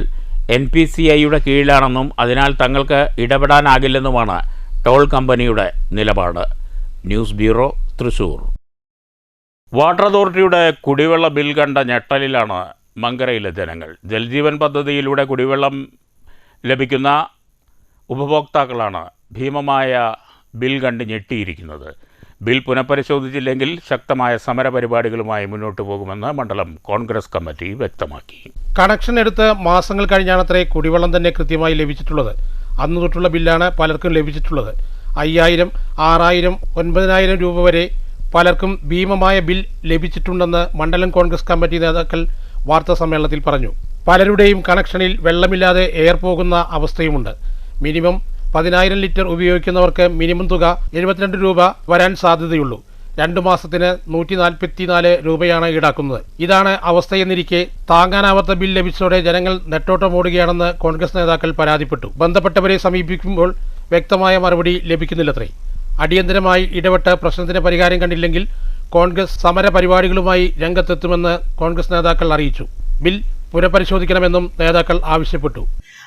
NPCIയുടെ കീഴിലാണെന്നും അതിനാൽ തങ്ങൾക്ക് ഇടപെടാനാകില്ലെന്നുമാണ് ടോൾ കമ്പനിയുടെ നിലപാട്. News bureau, Thrissur. വാട്ടർ അതോറിറ്റിയുടെ കുടിവെള്ള ബിൽ കണ്ട ഞെട്ടലിലാണ് മങ്കരയിലെ ജനങ്ങൾ. ജൽജീവൻ പദ്ധതിയിലൂടെ കുടിവെള്ളം ലഭിക്കുന്ന ഉപഭോക്താക്കളാണ് ഭീമമായ ബിൽ കണ്ട് ഞെട്ടിയിരിക്കുന്നത്. ബിൽ പുനഃപരിശോധിച്ചില്ലെങ്കിൽ ശക്തമായ സമരപരിപാടികളുമായി മുന്നോട്ടു പോകുമെന്ന് മണ്ഡലം കോൺഗ്രസ് കമ്മിറ്റി വ്യക്തമാക്കി. കണക്ഷൻ എടുത്ത് മാസങ്ങൾ കഴിഞ്ഞാണത്രേ കുടിവെള്ളം തന്നെ കൃത്യമായി ലഭിച്ചിട്ടുള്ളത്. അന്നു തൊട്ടുള്ള ബില്ലാണ് പലർക്കും ലഭിച്ചിട്ടുള്ളത്. 5000, 6000, 9000 രൂപ വരെ പലർക്കും ഭീമമായ ബിൽ ലഭിച്ചിട്ടുണ്ടെന്ന് മണ്ഡലം കോൺഗ്രസ് കമ്മിറ്റി നേതാക്കൾ വാർത്താസമ്മേളനത്തിൽ പറഞ്ഞു. പലരുടെയും കണക്ഷനിൽ വെള്ളമില്ലാതെ എയർ പോകുന്ന അവസ്ഥയുമുണ്ട്. മിനിമം 10000 ലിറ്റർ ഉപയോഗിക്കുന്നവർക്ക് മിനിമം തുക 72 രൂപ വരാൻ സാധ്യതയുള്ളൂ. 2 മാസത്തിന് 144 രൂപയാണ് ഈടാക്കുന്നത്. ഇതാണ് അവസ്ഥയെന്നിരിക്കെ താങ്ങാനാവാത്ത ബിൽ ലഭിച്ചതോടെ ജനങ്ങൾ നെട്ടോട്ടമോടുകയാണെന്ന് കോൺഗ്രസ് നേതാക്കൾ പരാതിപ്പെട്ടു. ബന്ധപ്പെട്ടവരെ സമീപിക്കുമ്പോൾ വ്യക്തമായ മറുപടി ലഭിക്കുന്നില്ലത്രേ. അടിയന്തരമായി ഇടപെട്ട് പ്രശ്നത്തിന് പരിഹാരം കണ്ടില്ലെങ്കിൽ കോൺഗ്രസ് സമര പരിപാടികളുമായി രംഗത്തെത്തുമെന്ന് കോൺഗ്രസ് നേതാക്കൾ അറിയിച്ചു. ബിൽ പുനഃപരിശോധിക്കണമെന്നും നേതാക്കൾ ആവശ്യപ്പെട്ടു.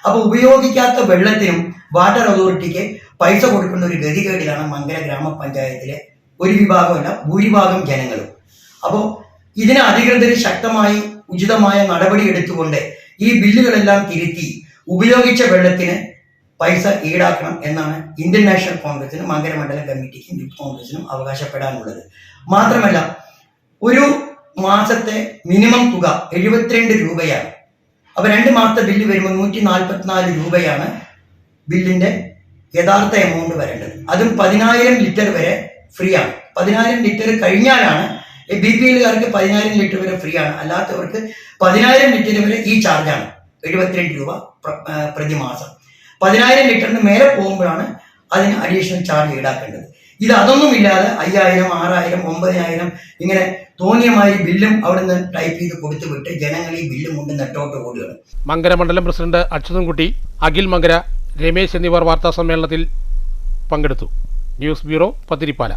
അപ്പോൾ ഉപയോഗിക്കാത്ത വെള്ളത്തിനും വാട്ടർ അതോറിറ്റിക്ക് പൈസ കൊടുക്കുന്ന ഒരു ഗതികേടിലാണ് മങ്കര ഗ്രാമപഞ്ചായത്തിലെ ഒരു വിഭാഗമല്ല ഭൂരിഭാഗം ജനങ്ങളും. അപ്പോൾ ഇതിന് അധികൃതർ ശക്തമായി ഉചിതമായ നടപടി എടുത്തുകൊണ്ട് ഈ ബില്ലുകളെല്ലാം തിരുത്തി ഉപയോഗിച്ച വെള്ളത്തിന് പൈസ ഈടാക്കണം എന്നാണ് ഇന്ത്യൻ നാഷണൽ കോൺഗ്രസിനും മങ്കര മണ്ഡലം കമ്മിറ്റിക്കും യൂത്ത് കോൺഗ്രസിനും അവകാശപ്പെടാനുള്ളത്. മാത്രമല്ല, ഒരു മാസത്തെ മിനിമം തുക 72 രൂപയാണ്. അപ്പോൾ 2 മാസത്തെ ബില്ല് വരുമ്പോൾ 144 രൂപയാണ് ബില്ലിന്റെ യഥാർത്ഥ എമൗണ്ട് വരേണ്ടത്. അതും 10,000 ലിറ്റർ വരെ ഫ്രീ ആണ്. 10,000 ലിറ്റർ കഴിഞ്ഞാലാണ് BPLകാർക്ക് 10,000 ലിറ്റർ വരെ ഫ്രീ ആണ്. അല്ലാത്തവർക്ക് 10,000 ലിറ്റർ വരെ ഈ ചാർജാണ് 72 രൂപ പ്രതിമാസം. 10,000 ലിറ്ററിന് മേലെ പോകുമ്പോഴാണ് അതിന് അഡീഷണൽ ചാർജ് ഈടാക്കേണ്ടത്. ഇത് അതൊന്നുമില്ലാതെ 5,000, 6,000, 9,000 ഇങ്ങനെ തോന്നിയമാതിരി ബില്ലും അവിടെ നിന്ന് ടൈപ്പ് ചെയ്ത് കൊടുത്തുവിട്ട് ജനങ്ങൾ ഈ ബില്ലും കൊണ്ട് നെട്ടോട്ട് ഓടുകയാണ്. മങ്കര മണ്ഡലം പ്രസിഡന്റ് അച്യുതൻകുട്ടി, അഖിൽ മങ്കര, രമേശ് എന്നിവർ വാർത്താ സമ്മേളനത്തിൽ പങ്കെടുത്തു. News bureau, Pathirippala.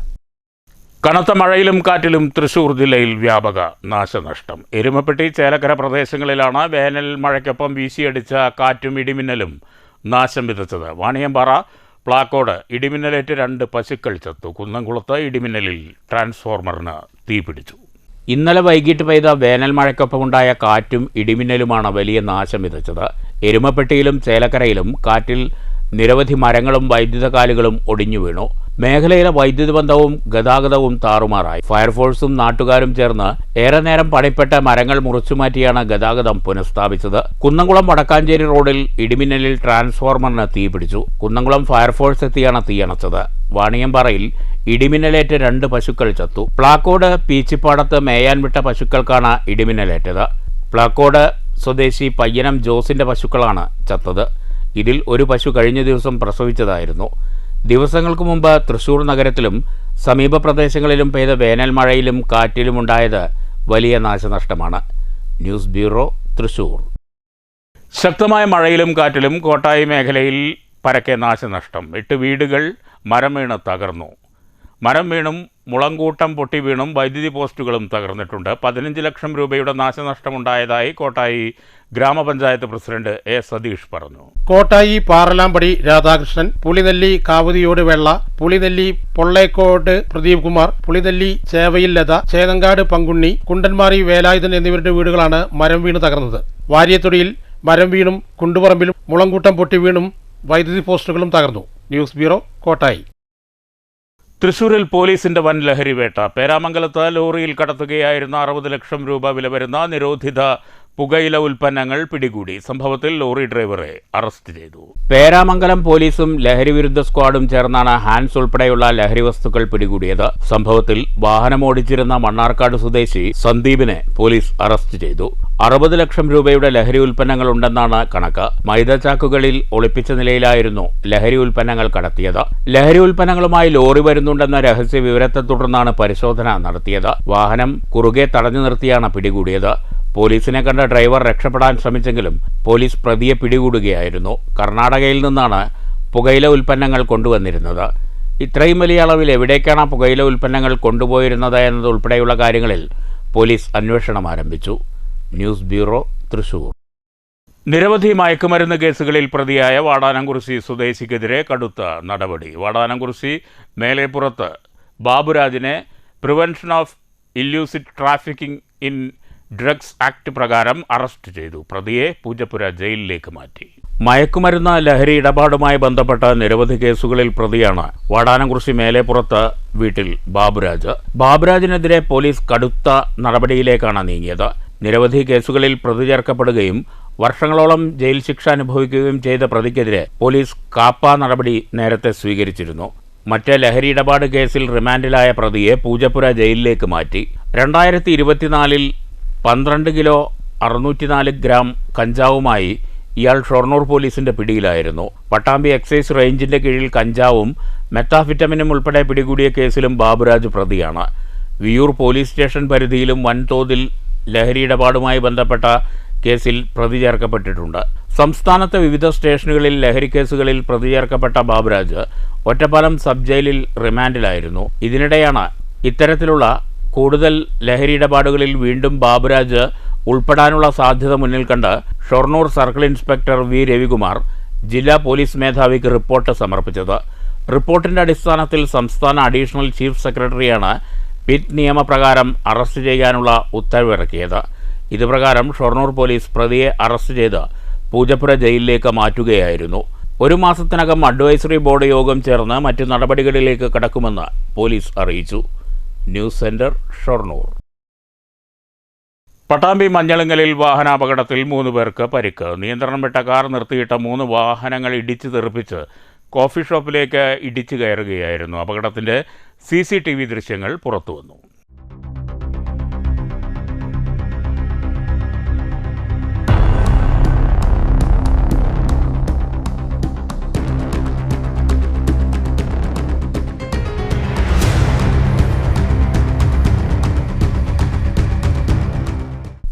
കനത്ത മഴയിലും കാറ്റിലും തൃശൂർ ജില്ലയിൽ വ്യാപക നാശനഷ്ടം. എരുമപ്പെട്ടി, ചേലക്കര പ്രദേശങ്ങളിലാണ് വേനൽ മഴയ്ക്കൊപ്പം വീശിയടിച്ച കാറ്റും ഇടിമിന്നലും നാശം വിതച്ചത്. വാണിയമ്പാറ, പ്ലാക്കോട് ഇടിമിന്നലേറ്റ് 2 പശുക്കൾ ചത്തു. കുന്നംകുളത്ത് ഇടിമിന്നലിൽ ട്രാൻസ്ഫോർമറിന് തീപിടിച്ചു. ഇന്നലെ വൈകിട്ട് പെയ്ത വേനൽ മഴയ്ക്കൊപ്പമുണ്ടായ കാറ്റും ഇടിമിന്നലുമാണ് വലിയ നാശം വിതച്ചത്. എരുമപ്പെട്ടിയിലും ചേലക്കരയിലും കാറ്റിൽ നിരവധി മരങ്ങളും വൈദ്യുതകാലുകളും ഒടിഞ്ഞു വീണു. മേഖലയിലെ വൈദ്യുതി ബന്ധവും ഗതാഗതവും താറുമാറായി. ഫയർഫോഴ്സും നാട്ടുകാരും ചേർന്ന് ഏറെ നേരം പണിപ്പെട്ട മരങ്ങൾ മുറിച്ചുമാറ്റിയാണ് ഗതാഗതം പുനഃസ്ഥാപിച്ചത്. കുന്നംകുളം വടക്കാഞ്ചേരി റോഡിൽ ഇടിമിന്നലിൽ ട്രാൻസ്ഫോർമറിന് തീപിടിച്ചു. കുന്നംകുളം ഫയർഫോഴ്സ് എത്തിയാണ് തീയണച്ചത്. വാണിയമ്പാറയിൽ ഇടിമിന്നലേറ്റ് 2 പശുക്കൾ ചത്തു. പ്ലാക്കോട് പീച്ചിപ്പാടത്ത് മേയാൻ വിട്ട പശുക്കൾക്കാണ് ഇടിമിന്നലേറ്റത്. പ്ലാക്കോട് സ്വദേശി പയ്യനം ജോസിന്റെ പശുക്കളാണ് ചത്തത്. ഇതിൽ ഒരു പശു കഴിഞ്ഞ ദിവസം പ്രസവിച്ചതായിരുന്നു. ദിവസങ്ങൾക്ക് മുമ്പ് തൃശൂർ നഗരത്തിലും സമീപ പ്രദേശങ്ങളിലും പെയ്ത വേനൽ മഴയിലും കാറ്റിലുമുണ്ടായത് വലിയ നാശനഷ്ടമാണ്. News bureau, Thrissur. ശക്തമായ മഴയിലും കാറ്റിലും കോട്ടായി മേഖലയിൽ പരക്കെ നാശനഷ്ടം. 8 വീടുകൾ മരം വീണ് തകർന്നു. മരം വീണും മുളങ്കൂട്ടം പൊട്ടി വീണും വൈദ്യുതി പോസ്റ്റുകളും തകർന്നിട്ടുണ്ട്. 15 ലക്ഷം രൂപയുടെ നാശനഷ്ടമുണ്ടായതായി കോട്ടായി ഗ്രാമപഞ്ചായത്ത് പ്രസിഡന്റ് എ സതീഷ് പറഞ്ഞു. കോട്ടായി പാറലാമ്പടി രാധാകൃഷ്ണൻ, പുളിനെല്ലി കാവുതിയോട് വെള്ള, പുളിനെല്ലി പൊള്ളേക്കോട് പ്രദീപ് കുമാർ, പുളിനെല്ലി ചേവയിൽ ലത, ചേതങ്കാട് പങ്കുണ്ണി, കുണ്ടന്മാറി വേലായുധൻ എന്നിവരുടെ വീടുകളാണ് മരം വീണ് തകർന്നത്. വാര്യത്തൊടിയിൽ മരം വീണും കുണ്ടുപറമ്പിലും മുളങ്കൂട്ടം പൊട്ടി വീണും വൈദ്യുതി പോസ്റ്റുകളും തകർന്നു. News bureau, Kottayi. തൃശൂരിൽ പോലീസിന്റെ വൻ ലഹരിവേട്ട. പേരാമംഗലത്ത് ലോറിയിൽ കടത്തുകയായിരുന്ന 60 ലക്ഷം രൂപ വില വരുന്ന നിരോധിത പുകയില ഉൽപ്പന്നങ്ങൾ പിടികൂടി. സംഭവത്തിൽ ലോറി ഡ്രൈവറെ അറസ്റ്റ് ചെയ്തു. പേരാമംഗലം പോലീസും ലഹരിവിരുദ്ധ സ്ക്വാഡും ചേർന്നാണ് ഹാൻസ് ഉൾപ്പെടെയുള്ള ലഹരി വസ്തുക്കൾ പിടികൂടിയത്. സംഭവത്തിൽ വാഹനമോടിച്ചിരുന്ന മണ്ണാർക്കാട് സ്വദേശി സന്ദീപിനെ പോലീസ് അറസ്റ്റ് ചെയ്തു. 60 ലക്ഷം രൂപയുടെ ലഹരി ഉൽപ്പന്നങ്ങൾ ഉണ്ടെന്നാണ് കണക്ക്. മൈദച്ചാക്കുകളിൽ ഒളിപ്പിച്ച നിലയിലായിരുന്നു ലഹരി ഉൽപ്പന്നങ്ങൾ കടത്തിയത്. ലഹരി ഉൽപ്പന്നങ്ങളുമായി ലോറി വരുന്നുണ്ടെന്ന രഹസ്യ വിവരത്തെ തുടർന്നാണ് പരിശോധന നടത്തിയത്. വാഹനം കുറുകെ തടഞ്ഞു നിർത്തിയാണ് പിടികൂടിയത്. പോലീസിനെ കണ്ട ഡ്രൈവർ രക്ഷപ്പെടാൻ ശ്രമിച്ചെങ്കിലും പോലീസ് പ്രതിയെ പിടികൂടുകയായിരുന്നു. കർണാടകയിൽ നിന്നാണ് പുകയില ഉൽപ്പന്നങ്ങൾ കൊണ്ടുവന്നിരുന്നത്. ഇത്രയും വലിയ അളവിൽ എവിടേക്കാണ് പുകയില ഉൽപ്പന്നങ്ങൾ കൊണ്ടുപോയിരുന്നത് എന്നതുൾപ്പെടെയുള്ള കാര്യങ്ങളിൽ പോലീസ് അന്വേഷണം ആരംഭിച്ചു. News bureau, Thrissur. നിരവധി മയക്കുമരുന്ന് കേസുകളിൽ പ്രതിയായ വാടാനംകുറിശി സ്വദേശിക്കെതിരെ കടുത്ത നടപടി. വാടാനംകുറിശി മേലേപ്പുറത്ത് ബാബുരാജിനെ prevention of illicit trafficking in drugs act പ്രകാരം അറസ്റ്റ് ചെയ്തു. പ്രതിയെ പൂജപ്പുര ജയിലിലേക്ക് മാറ്റി. മയക്കുമരുന്ന് ലഹരി ഇടപാടുമായി ബന്ധപ്പെട്ട നിരവധി കേസുകളിൽ പ്രതിയാണ് വാടാനംകുറിശി മേലേപ്പുറത്ത് വീട്ടിൽ ബാബുരാജ്. ബാബുരാജിനെതിരെ പോലീസ് കടുത്ത നടപടിയിലേക്കാണ് നീങ്ങിയത്. നിരവധി കേസുകളിൽ പ്രതി ചേർക്കപ്പെടുകയും വർഷങ്ങളോളം ജയിൽ ശിക്ഷ അനുഭവിക്കുകയും ചെയ്ത പ്രതിക്കെതിരെ പോലീസ് കാപ്പ നടപടി നേരത്തെ സ്വീകരിച്ചിരുന്നു. മറ്റ് ലഹരി ഇടപാട് കേസിൽ റിമാൻഡിലായ പ്രതിയെ പൂജപ്പുര ജയിലിലേക്ക് മാറ്റി. 2024 12 കിലോ 604 ഗ്രാം കഞ്ചാവുമായി ഇയാൾ ഷൊർണൂർ പോലീസിന്റെ പിടിയിലായിരുന്നു. പട്ടാമ്പി എക്സൈസ് റേഞ്ചിന്റെ കീഴിൽ കഞ്ചാവും മെത്താഫിറ്റമിനും ഉൾപ്പെടെ പിടികൂടിയ കേസിലും ബാബുരാജ് പ്രതിയാണ്. വിയൂർ പോലീസ് സ്റ്റേഷൻ പരിധിയിലും വൻതോതിൽ ലഹരി ഇടപാടുമായി ബന്ധപ്പെട്ട കേസിൽ പ്രതി ചേർക്കപ്പെട്ടിട്ടുണ്ട്. സംസ്ഥാനത്തെ വിവിധ സ്റ്റേഷനുകളിൽ ലഹരിക്കേസുകളിൽ പ്രതി ചേർക്കപ്പെട്ട ബാബുരാജ് ഒറ്റപ്പാലം സബ് ജയിലിൽ റിമാൻഡിലായിരുന്നു. ഇതിനിടെയാണ് ഇത്തരത്തിലുള്ള കൂടുതൽ ലഹരി ഇടപാടുകളിൽ വീണ്ടും ബാബുരാജ് ഉൾപ്പെടാനുള്ള സാധ്യത മുന്നിൽ കണ്ട് Shornur circle inspector V Ravikumar ജില്ലാ പോലീസ് മേധാവിക്ക് റിപ്പോർട്ട് സമർപ്പിച്ചത്. റിപ്പോർട്ടിന്റെ അടിസ്ഥാനത്തിൽ സംസ്ഥാന അഡീഷണൽ ചീഫ് സെക്രട്ടറിയാണ് പിറ്റ് നിയമപ്രകാരം അറസ്റ്റ് ചെയ്യാനുള്ള ഉത്തരവിറക്കിയത്. ഇതുപ്രകാരം ഷൊർണൂർ പോലീസ് പ്രതിയെ അറസ്റ്റ് ചെയ്ത് പൂജപ്പുര ജയിലിലേക്ക് മാറ്റുകയായിരുന്നു. 1 മാസത്തിനകം അഡ്വൈസറി ബോർഡ് യോഗം ചേർന്ന് മറ്റ് നടപടികളിലേക്ക് കടക്കുമെന്ന് പോലീസ് അറിയിച്ചു. News centre, Shoranur. പട്ടാമ്പി മഞ്ഞളിങ്ങലിൽ വാഹനാപകടത്തിൽ 3 പേർക്ക് പരിക്ക്. നിയന്ത്രണം വിട്ട കാർ നിർത്തിയിട്ട 3 വാഹനങ്ങൾ ഇടിച്ചു തെറിപ്പിച്ച് കോഫി ഷോപ്പിലേക്ക് ഇടിച്ചു കയറുകയായിരുന്നു. അപകടത്തിൻ്റെ CCTV ദൃശ്യങ്ങൾ പുറത്തുവന്നു.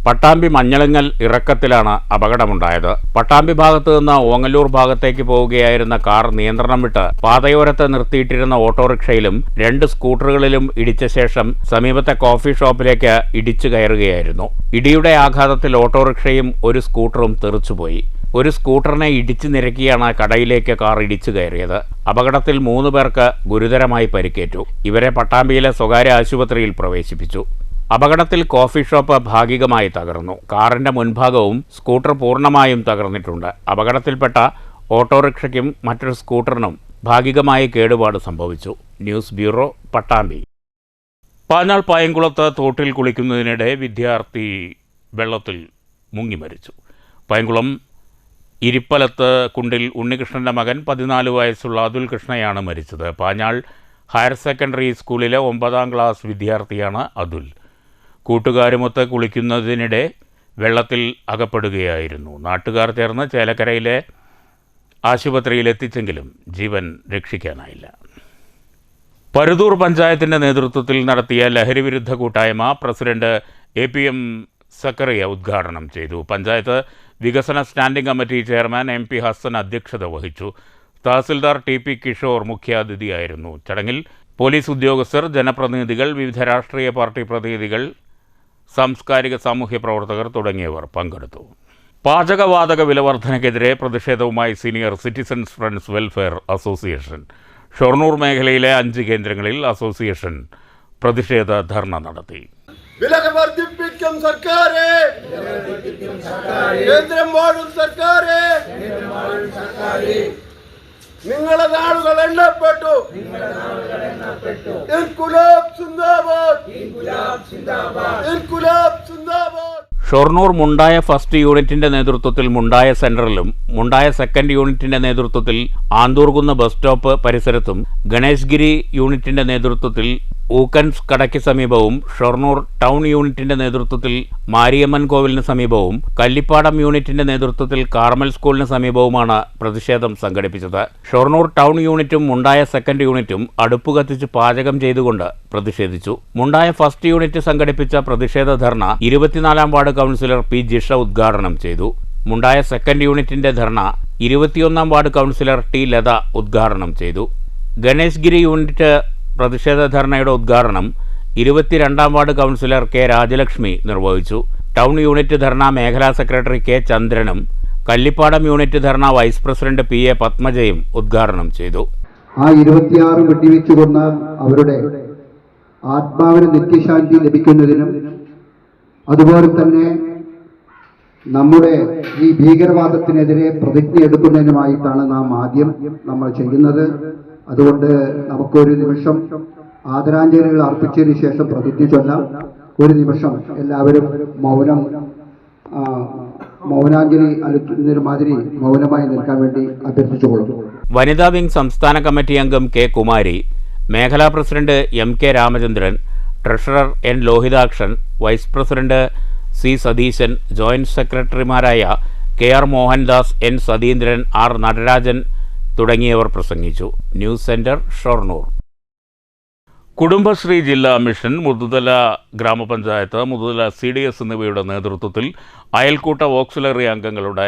പട്ടാമ്പി മഞ്ഞളിങ്ങൽ ഇറക്കത്തിലാണ് അപകടമുണ്ടായത്. പട്ടാമ്പി ഭാഗത്തു നിന്ന് ഓങ്ങല്ലൂർ ഭാഗത്തേക്ക് പോവുകയായിരുന്ന കാർ നിയന്ത്രണം വിട്ട് പാതയോരത്ത് നിർത്തിയിട്ടിരുന്ന ഓട്ടോറിക്ഷയിലും 2 സ്കൂട്ടറുകളിലും ഇടിച്ച ശേഷം സമീപത്തെ കോഫി ഷോപ്പിലേക്ക് ഇടിച്ചു കയറുകയായിരുന്നു. ഇടിയുടെ ആഘാതത്തിൽ ഓട്ടോറിക്ഷയും 1 സ്കൂട്ടറും തെറിച്ചുപോയി. 1 സ്കൂട്ടറിനെ ഇടിച്ചു നിരക്കിയാണ് കടയിലേക്ക് കാർ ഇടിച്ചു കയറിയത്. അപകടത്തിൽ 3 പേർക്ക് ഗുരുതരമായി പരിക്കേറ്റു. ഇവരെ പട്ടാമ്പിയിലെ സ്വകാര്യ ആശുപത്രിയിൽ പ്രവേശിപ്പിച്ചു. അപകടത്തിൽ കോഫി ഷോപ്പ് ഭാഗികമായി തകർന്നു. കാറിന്റെ മുൻഭാഗവും സ്കൂട്ടർ പൂർണ്ണമായും തകർന്നിട്ടുണ്ട്. അപകടത്തിൽപ്പെട്ട ഓട്ടോറിക്ഷയ്ക്കും മറ്റൊരു സ്കൂട്ടറിനും ഭാഗികമായി കേടുപാട് സംഭവിച്ചു. News bureau, Pattambi. പാഞ്ഞാൾ പായംകുളത്ത് തോട്ടിൽ കുളിക്കുന്നതിനിടെ വിദ്യാർത്ഥി വെള്ളത്തിൽ മുങ്ങി മരിച്ചു. പായംകുളം ഇരിപ്പലത്ത് കുണ്ടിൽ ഉണ്ണികൃഷ്ണന്റെ മകൻ 14 വയസ്സുള്ള അതുൽ കൃഷ്ണയാണ് മരിച്ചത്. പാഞ്ഞാൾ ഹയർ സെക്കൻഡറി സ്കൂളിലെ 9ാം ക്ലാസ് വിദ്യാർത്ഥിയാണ് അതുൽ. കൂട്ടുകാരുമൊത്ത് കുളിക്കുന്നതിനിടെ വെള്ളത്തിൽ അകപ്പെടുകയായിരുന്നു. നാട്ടുകാർ ചേർന്ന് ചേലക്കരയിലെ ആശുപത്രിയിൽ എത്തിച്ചെങ്കിലും ജീവൻ രക്ഷിക്കാനായില്ല. പരുതൂർ പഞ്ചായത്തിൻ്റെ നേതൃത്വത്തിൽ നടത്തിയ ലഹരിവിരുദ്ധ കൂട്ടായ്മ പ്രസിഡന്റ് APM സക്കറിയ ഉദ്ഘാടനം ചെയ്തു. പഞ്ചായത്ത് വികസന standing committee chairman MP Hasan അധ്യക്ഷത വഹിച്ചു. തഹസിൽദാർ TP കിഷോർ മുഖ്യാതിഥിയായിരുന്നു. ചടങ്ങിൽ പോലീസ് ഉദ്യോഗസ്ഥർ, ജനപ്രതിനിധികൾ, വിവിധ രാഷ്ട്രീയ പാർട്ടി പ്രതിനിധികൾ, സാംസ്കാരിക സാമൂഹ്യ പ്രവർത്തകർ തുടങ്ങിയവർ പങ്കെടുത്തു. പാചകവാതക വിലവർധനയ്ക്കെതിരെ പ്രതിഷേധവുമായി senior citizens friends welfare association. Shoranur മേഖലയിലെ 5 കേന്ദ്രങ്ങളിൽ അസോസിയേഷൻ പ്രതിഷേധ ധർണ നടത്തി. വില വർദ്ധിപ്പിക്കും സർക്കാരെ, കേന്ദ്രം വാഴും സർക്കാരെ, നിങ്ങളെ നാളുകൾ എണ്ണപ്പെട്ടു. ഇൻകുലാബ് സിന്ദാബാദ്, ഇൻകുലാബ് സിന്ദാബാദ്. ഷൊർണൂർ മുണ്ടായ ഫസ്റ്റ് യൂണിറ്റിന്റെ നേതൃത്വത്തിൽ മുണ്ടായ സെന്ററിലും മുണ്ടായ സെക്കൻഡ് യൂണിറ്റിന്റെ നേതൃത്വത്തിൽ ആന്തൂർകുന്ന് ബസ് സ്റ്റോപ്പ് പരിസരത്തും ഗണേഷ്ഗിരി യൂണിറ്റിന്റെ നേതൃത്വത്തിൽ ഊക്കൻസ് കടയ്ക്ക് സമീപവും ഷൊർണൂർ ടൗൺ യൂണിറ്റിന്റെ നേതൃത്വത്തിൽ മാരിയമ്മൻ കോവിലിന് സമീപവും കല്ലിപ്പാടം യൂണിറ്റിന്റെ നേതൃത്വത്തിൽ കാർമൽ സ്കൂളിന് സമീപവുമാണ് പ്രതിഷേധം സംഘടിപ്പിച്ചത്. ഷൊർണൂർ ടൗൺ യൂണിറ്റും മുണ്ടായ സെക്കൻഡ് യൂണിറ്റും അടുപ്പ് കത്തിച്ച് പാചകം ചെയ്തുകൊണ്ട് പ്രതിഷേധിച്ചു. മുണ്ടായ ഫസ്റ്റ് യൂണിറ്റ് സംഘടിപ്പിച്ച പ്രതിഷേധ ധർണ 24ാം വാർഡ് കൗൺസിലർ P ജിഷ ഉദ്ഘാടനം ചെയ്തു. മുണ്ടായ സെക്കൻഡ് യൂണിറ്റിന്റെ ധർണ 21ാം വാർഡ് കൗൺസിലർ T ലത ഉദ്ഘാടനം ചെയ്തു. ഗണേഷ്ഗിരി യൂണിറ്റ് പ്രതിഷേധ ധർണയുടെ ഉദ്ഘാടനം 22ാം വാർഡ് കൗൺസിലർ K രാജലക്ഷ്മി നിർവഹിച്ചു. ടൗൺ യൂണിറ്റ് ധർണ മേഖലാ സെക്രട്ടറി K ചന്ദ്രനും കല്ലിപ്പാടം യൂണിറ്റ് ധർണ വൈസ് പ്രസിഡന്റ് PA പത്മജയും ഉദ്ഘാടനം ചെയ്തു. ആ 26 വെടിവെച്ചു കൊന്ന അവരുടെ ആത്മാവിന് നിത്യശാന്തി ലഭിക്കുന്നതിനും അതുപോലെ തന്നെ നമ്മുടെ ഈ ഭീകരവാദത്തിനെതിരെ പ്രതിജ്ഞ എടുക്കുന്നതിനുമായിട്ടാണ് നമ്മൾ ചെയ്യുന്നത്. അതുകൊണ്ട് നമുക്കൊരു നിമിഷം ആദരാഞ്ജലികൾ അർപ്പിച്ചതിന് ശേഷം പ്രതിജ്ഞ ചൊല്ലാം. ഒരു നിമിഷം എല്ലാവരും മൗനാഞ്ജലി അർപ്പിക്കുന്നതിന് മാതിരി മൗനമായി നിൽക്കാൻ വേണ്ടി അഭ്യർത്ഥിച്ചുകൊള്ളുന്നു. വനിതാ വിംഗ് സംസ്ഥാന കമ്മിറ്റി അംഗം K കുമാരി, മേഖലാ president MK Ramachandran, treasurer N Lohithakshan, vice president C Satheesan, joint സെക്രട്ടറിമാരായ KR Mohandas, N Sathindran, R Natarajan തുടങ്ങിയവർ പ്രസംഗിച്ചു. News centre, Shoranur. കുടുംബശ്രീ ജില്ലാ മിഷൻ, മുതുതല ഗ്രാമപഞ്ചായത്ത്, മുതുതല CDS എന്നിവയുടെ നേതൃത്വത്തിൽ അയൽക്കൂട്ട ഓക്സിലറി അംഗങ്ങളുടെ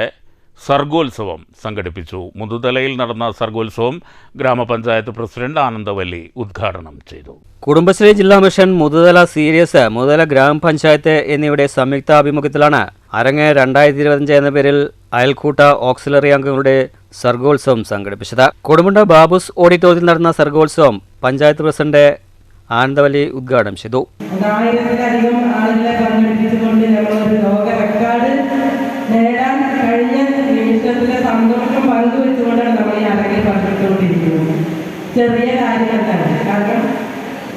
സർഗോത്സവം സംഘടിപ്പിച്ചു. മുതുതലയിൽ നടന്ന സർഗോത്സവം ഗ്രാമപഞ്ചായത്ത് പ്രസിഡന്റ് ആനന്ദവല്ലി ഉദ്ഘാടനം ചെയ്തു. കുടുംബശ്രീ ജില്ലാ മിഷൻ, മുതുതല CDS, മുതുതല ഗ്രാമപഞ്ചായത്ത് എന്നിവയുടെ സംയുക്താഭിമുഖ്യത്തിലാണ് അരങ്ങ് 2025 എന്ന പേരിൽ അയൽക്കൂട്ട ഓക്സിലറി അംഗങ്ങളുടെ സർഗോത്സവം സംഘടിപ്പിച്ചത്. കൊടുമുണ്ട ബാബുസ് ഓഡിറ്റോറിയത്തിൽ നടന്ന സർഗോത്സവം പഞ്ചായത്ത് പ്രസിഡന്റ് ആനന്ദവല്ലി ഉദ്ഘാടനം ചെയ്തു. 1000-ലധികം ആളുകളെ പങ്കെടുപ്പിച്ചുകൊണ്ട് നമ്മളൊരു ലോക റെക്കോർഡ് നേടാൻ കഴിഞ്ഞ നിമിഷത്തിലെ സന്തോഷം പങ്കുവെച്ചുകൊണ്ടാണ് നമ്മൾ ഈ അരങ്ങിൽ പങ്കെടുത്തുകൊണ്ടിരിക്കുന്നത്. ചെറിയ കാര്യങ്ങളാണ്. കാരണം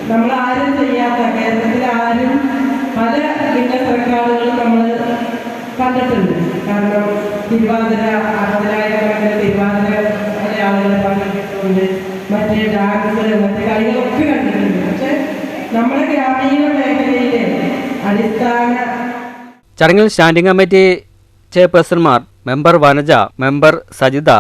നമ്മൾ ആരും ചെയ്യാത്ത, കേരളത്തിൽ ആരും പല ഗിന്നസ് റെക്കോർഡുകളും നമ്മൾ കണ്ടിട്ടുണ്ട്. കാരണം തിരുവാതിര 60,000 തിരുവാതിര ആളുകളെ പങ്കെടുപ്പിച്ചുകൊണ്ട് മറ്റേ ഡാൻസുകൾ, മറ്റേ കളികളൊക്കെ കണ്ടിട്ടുണ്ട്. പക്ഷെ നമ്മുടെ ഗ്രാമീണ മേഖലയിലെ അടിസ്ഥാന ചടങ്ങിൽ സ്റ്റാൻഡിംഗ് കമ്മിറ്റി ചെയർപേഴ്സൺമാർ member Vanaja, member Sajitha,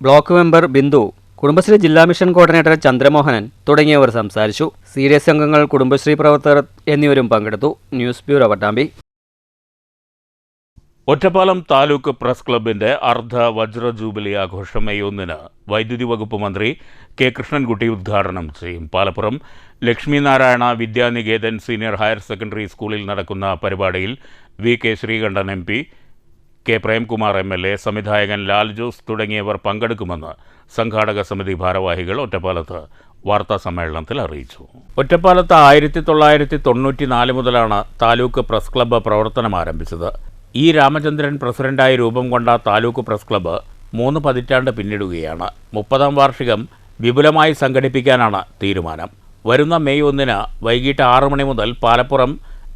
block member Bindu, Kudumbashree ജില്ലാ മിഷൻ കോർഡിനേറ്റർ ചന്ദ്രമോഹനൻ തുടങ്ങിയവർ സംസാരിച്ചു. CDS അംഗങ്ങൾ, കുടുംബശ്രീ പ്രവർത്തകർ എന്നിവരും പങ്കെടുത്തു. News bureau Pattambi. Ottapalam taluk press ക്ലബിന്റെ അർദ്ധ വജ്ര ജൂബിലി ആഘോഷം May 1 വൈദ്യുതി വകുപ്പ് മന്ത്രി K. കൃഷ്ണൻകുട്ടി ഉദ്ഘാടനം ചെയ്യും. Palappuram Lakshminarayana Vidyaniketan senior higher secondary സ്കൂളിൽ നടക്കുന്ന പരിപാടിയിൽ VK Sreekandan MP, K. Premkumar MLA, സംവിധായകൻ ലാൽ ജോസ് തുടങ്ങിയവർ പങ്കെടുക്കുമെന്ന് സംഘാടക സമിതി ഭാരവാഹികൾ ഒറ്റപ്പാലത്ത് വാർത്താസമ്മേളനത്തിൽ അറിയിച്ചു. ഒറ്റപ്പാലത്ത് 1994 മുതലാണ് താലൂക്ക് പ്രസ് ക്ലബ്ബ് പ്രവർത്തനം ആരംഭിച്ചത്. E. രാമചന്ദ്രൻ പ്രസിഡന്റായി രൂപം കൊണ്ട താലൂക്ക് പ്രസ് ക്ലബ്ബ് 3 പതിറ്റാണ്ട് പിന്നിടുകയാണ്. 30ാം വാർഷികം വിപുലമായി സംഘടിപ്പിക്കാനാണ് തീരുമാനം. വരുന്ന May 1 വൈകിട്ട് 6 മണി മുതൽ Palappuram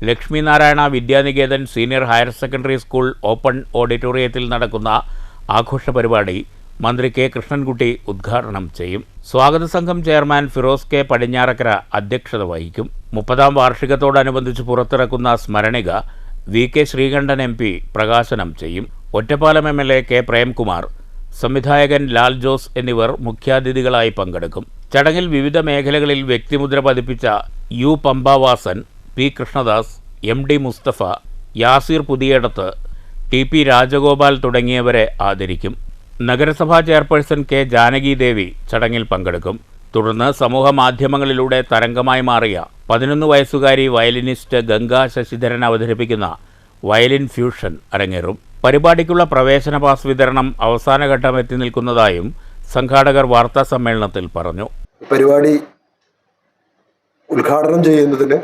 Lakshminarayana Vidyaniketan senior higher secondary school open ഓഡിറ്റോറിയത്തിൽ നടക്കുന്ന ആഘോഷ പരിപാടി മന്ത്രി K. കൃഷ്ണൻകുട്ടി ഉദ്ഘാടനം ചെയ്യും. സ്വാഗത സംഘം ചെയർമാൻ ഫിറോസ് K. പടിഞ്ഞാറക്കര അധ്യക്ഷത വഹിക്കും. 30ാം വാർഷികത്തോടനുബന്ധിച്ച് പുറത്തിറക്കുന്ന സ്മരണിക VK ശ്രീകണ്ഠൻ MP പ്രകാശനം ചെയ്യും. Ottapalam MLA K. പ്രേംകുമാർ, സംവിധായകൻ ലാൽ ജോസ് എന്നിവർ മുഖ്യാതിഥികളായി പങ്കെടുക്കും. ചടങ്ങിൽ വിവിധ മേഖലകളിൽ വ്യക്തിമുദ്ര പതിപ്പിച്ച U. Pampavasan, P. Krishnadas, MD Mustafa, Yasir Puthiyadath, TP Rajagopal തുടങ്ങിയവരെ ആദരിക്കും. നഗരസഭാ ചെയർപേഴ്സൺ K. ജാനകി ദേവി ചടങ്ങിൽ പങ്കെടുക്കും. തുടർന്ന് സമൂഹ മാധ്യമങ്ങളിലൂടെ തരംഗമായി മാറിയ 11 വയസ്സുകാരി വയലിനിസ്റ്റ് ഗംഗാ ശശിധരൻ അവതരിപ്പിക്കുന്ന വയലിൻ ഫ്യൂഷൻ അരങ്ങേറും. പരിപാടിക്കുള്ള പ്രവേശന പാസ് വിതരണം അവസാനഘട്ടം എത്തി നിൽക്കുന്നതായും സംഘാടകർ വാർത്താ സമ്മേളനത്തിൽ പറഞ്ഞു. പരിപാടി ഉദ്ഘാടനം ചെയ്യുന്നതിന്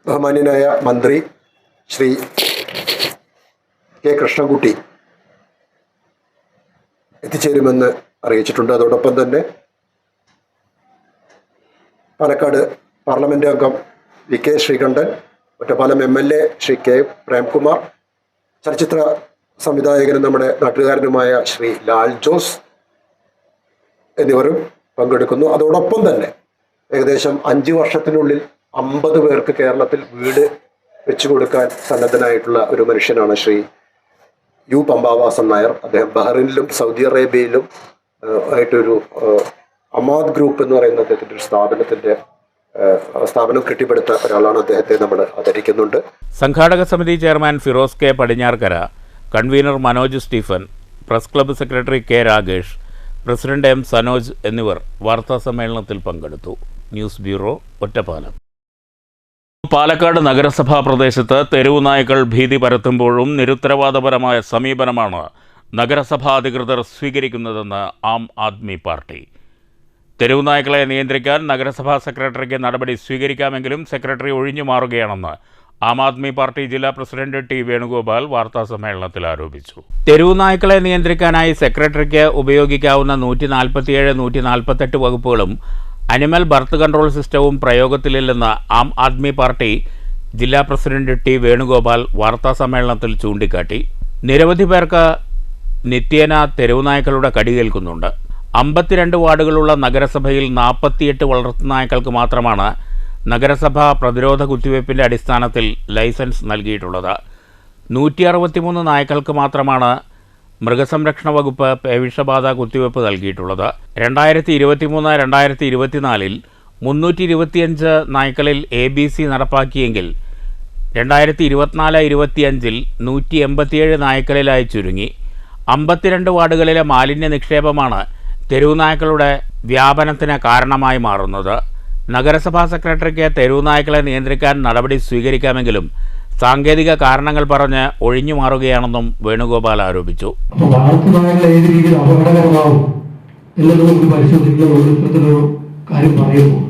ബഹുമാന്യനായ മന്ത്രി ശ്രീ K. കൃഷ്ണൻകുട്ടി എത്തിച്ചേരുമെന്ന് അറിയിച്ചിട്ടുണ്ട്. അതോടൊപ്പം തന്നെ പാലക്കാട് പാർലമെന്റ് അംഗം VK Sreekandan, Ottapalam MLA Sree K. Premkumar, ചലച്ചിത്ര സംവിധായകനും നമ്മുടെ നാട്ടുകാരനുമായ ശ്രീ ലാൽ ജോസ് എന്നിവരും പങ്കെടുക്കുന്നു. അതോടൊപ്പം തന്നെ ഏകദേശം 5 വർഷത്തിനുള്ളിൽ 50 പേർക്ക് കേരളത്തിൽ വീട് വെച്ചു കൊടുക്കാൻ സന്നദ്ധനായിട്ടുള്ള ഒരു മനുഷ്യനാണ് ശ്രീ U. പമ്പാവാസൻ നായർ. അദ്ദേഹം ബഹ്റിനിലും സൗദി അറേബ്യയിലും ആയിട്ടൊരു അമാദ് ഗ്രൂപ്പ് എന്ന് പറയുന്ന അദ്ദേഹത്തിൻ്റെ ഒരു സ്ഥാപനം കെട്ടിപ്പടുത്ത ഒരാളാണ്. അദ്ദേഹത്തെ നമ്മൾ ആദരിക്കുന്നുണ്ട്. സംഘാടക സമിതി chairman Firoz K. Padinjarakkara, convener Manoj Stephen, press club secretary K. Ragesh, president M. Sanoj എന്നിവർ വാർത്താസമ്മേളനത്തിൽ പങ്കെടുത്തു. News bureau, Ottapalam. പാലക്കാട് നഗരസഭാ പ്രദേശത്ത് തെരുവു നായ്ക്കൾ ഭീതി പരത്തുമ്പോഴും നിരുത്തരവാദപരമായ സമീപനമാണ് നഗരസഭാ അധികൃതർ സ്വീകരിക്കുന്നതെന്ന് ആം ആദ്മി പാർട്ടി. തെരുവു നായ്ക്കളെ നിയന്ത്രിക്കാൻ നഗരസഭാ സെക്രട്ടറിക്ക് നടപടി സ്വീകരിക്കാമെങ്കിലും സെക്രട്ടറി ഒഴിഞ്ഞു മാറുകയാണെന്ന് ആം ആദ്മി പാർട്ടി ജില്ലാ പ്രസിഡന്റ് T. വേണുഗോപാൽ വാർത്താസമ്മേളനത്തിൽ ആരോപിച്ചു. തെരുവു നായ്ക്കളെ നിയന്ത്രിക്കാനായി സെക്രട്ടറിക്ക് ഉപയോഗിക്കാവുന്ന 147, 148 വകുപ്പുകളും അനിമൽ ബർത്ത് കൺട്രോൾ സിസ്റ്റവും പ്രയോഗത്തിലില്ലെന്ന് ആം ആദ്മി പാർട്ടി ജില്ലാ പ്രസിഡന്റ് T. വേണുഗോപാൽ വാർത്താസമ്മേളനത്തിൽ ചൂണ്ടിക്കാട്ടി. നിരവധി പേർക്ക് നിത്യേന തെരുവുനായ്ക്കളുടെ കടിയേൽക്കുന്നുണ്ട്. 52 വാർഡുകളുള്ള നഗരസഭയിൽ 48 വളർത്തുനായ്ക്കൾക്ക് മാത്രമാണ് നഗരസഭാ പ്രതിരോധ കുത്തിവയ്പ്പിൻ്റെ അടിസ്ഥാനത്തിൽ ലൈസൻസ് നൽകിയിട്ടുള്ളത്. 163 നായ്ക്കൾക്ക് മാത്രമാണ് മൃഗസംരക്ഷണ വകുപ്പ് പേവിഷബാധ കുത്തിവയ്പ് നൽകിയിട്ടുള്ളത്. 2023-2024 325 നായ്ക്കളിൽ ABC നടപ്പാക്കിയെങ്കിൽ 2024-25 187 നായ്ക്കളിലായി ചുരുങ്ങി. 52 വാർഡുകളിലെ മാലിന്യ നിക്ഷേപമാണ് തെരുവുനായ്ക്കളുടെ വ്യാപനത്തിന് കാരണമായി മാറുന്നത്. നഗരസഭാ സെക്രട്ടറിക്ക് തെരുവുനായ്ക്കളെ നിയന്ത്രിക്കാൻ നടപടി സ്വീകരിക്കാമെങ്കിലും സാങ്കേതിക കാരണങ്ങൾ പറഞ്ഞ് ഒഴിഞ്ഞു മാറുകയാണെന്നും വേണുഗോപാൽ ആരോപിച്ചു. വളർത്തുനായകൾ ഏത് രീതിയിൽ അപകടകരമാവും എന്നത് നമുക്ക് പരിശോധിക്കുന്ന കാര്യം പറയുമ്പോൾ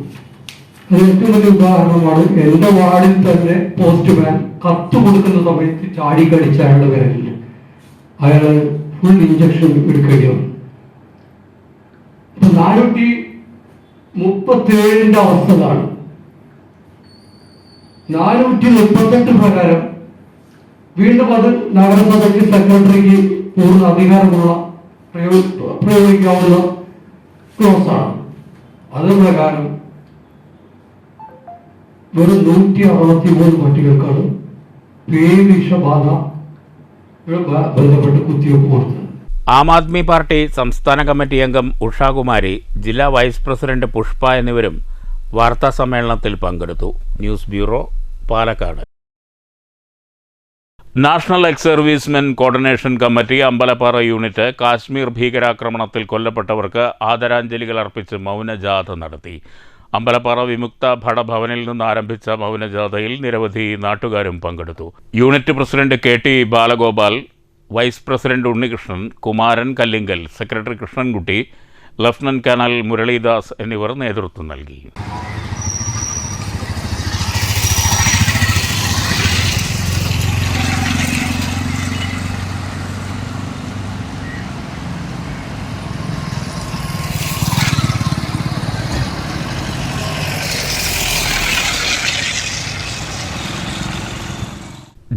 അത് ഏറ്റവും വലിയ ഉദാഹരണമാണ്. എന്റെ വാർഡിൽ തന്നെ പോസ്റ്റ്മാൻ കത്ത് കൊടുക്കുന്ന സമയത്ത് ചാടിക്കടിച്ച അയാളുടെ വിരലിൽ അയാള് ഫുൾ ഇഞ്ചക്ഷൻ എടുക്കേണ്ടി വന്നു. 437 അവസ്ഥ ആണ്. 438 പ്രകാരം വീണ്ടും അത് നഗരസഭയ്ക്ക് സെക്രട്ടറിക്ക് പൂർണ്ണ അധികാരമുള്ള പ്രയോഗിക്കാവുന്ന ക്ലോസ് ആണ്. അത് പ്രകാരം വെറും 163 പട്ടികൾക്കാണ് പേവിഷബാധ ബന്ധപ്പെട്ട് കുത്തിവയ്പ് കൊടുത്തത്. ആം ആദ്മി പാർട്ടി സംസ്ഥാന കമ്മിറ്റി അംഗം ഉഷാകുമാരി, ജില്ലാ വൈസ് പ്രസിഡന്റ് പുഷ്പ എന്നിവരും വാർത്താ സമ്മേളനത്തിൽ പങ്കെടുത്തു. News bureau, Palakkad. National ex servicemen coordination committee Ambalappara unit Kashmir ഭീകരാക്രമണത്തിൽ കൊല്ലപ്പെട്ടവർക്ക് ആദരാഞ്ജലികൾ അർപ്പിച്ച് മൗനജാഥ നടത്തി. അമ്പലപ്പാറ വിമുക്ത ഭടഭവനിൽ നിന്ന് ആരംഭിച്ച മൗനജാഥയിൽ നിരവധി നാട്ടുകാരും പങ്കെടുത്തു. Unit president KT Balagopal, vice president Unnikrishnan, Kumaran Kallingal, secretary Krishnankutty, lieutenant colonel Muralidas എന്നിവർ നേതൃത്വം നൽകി.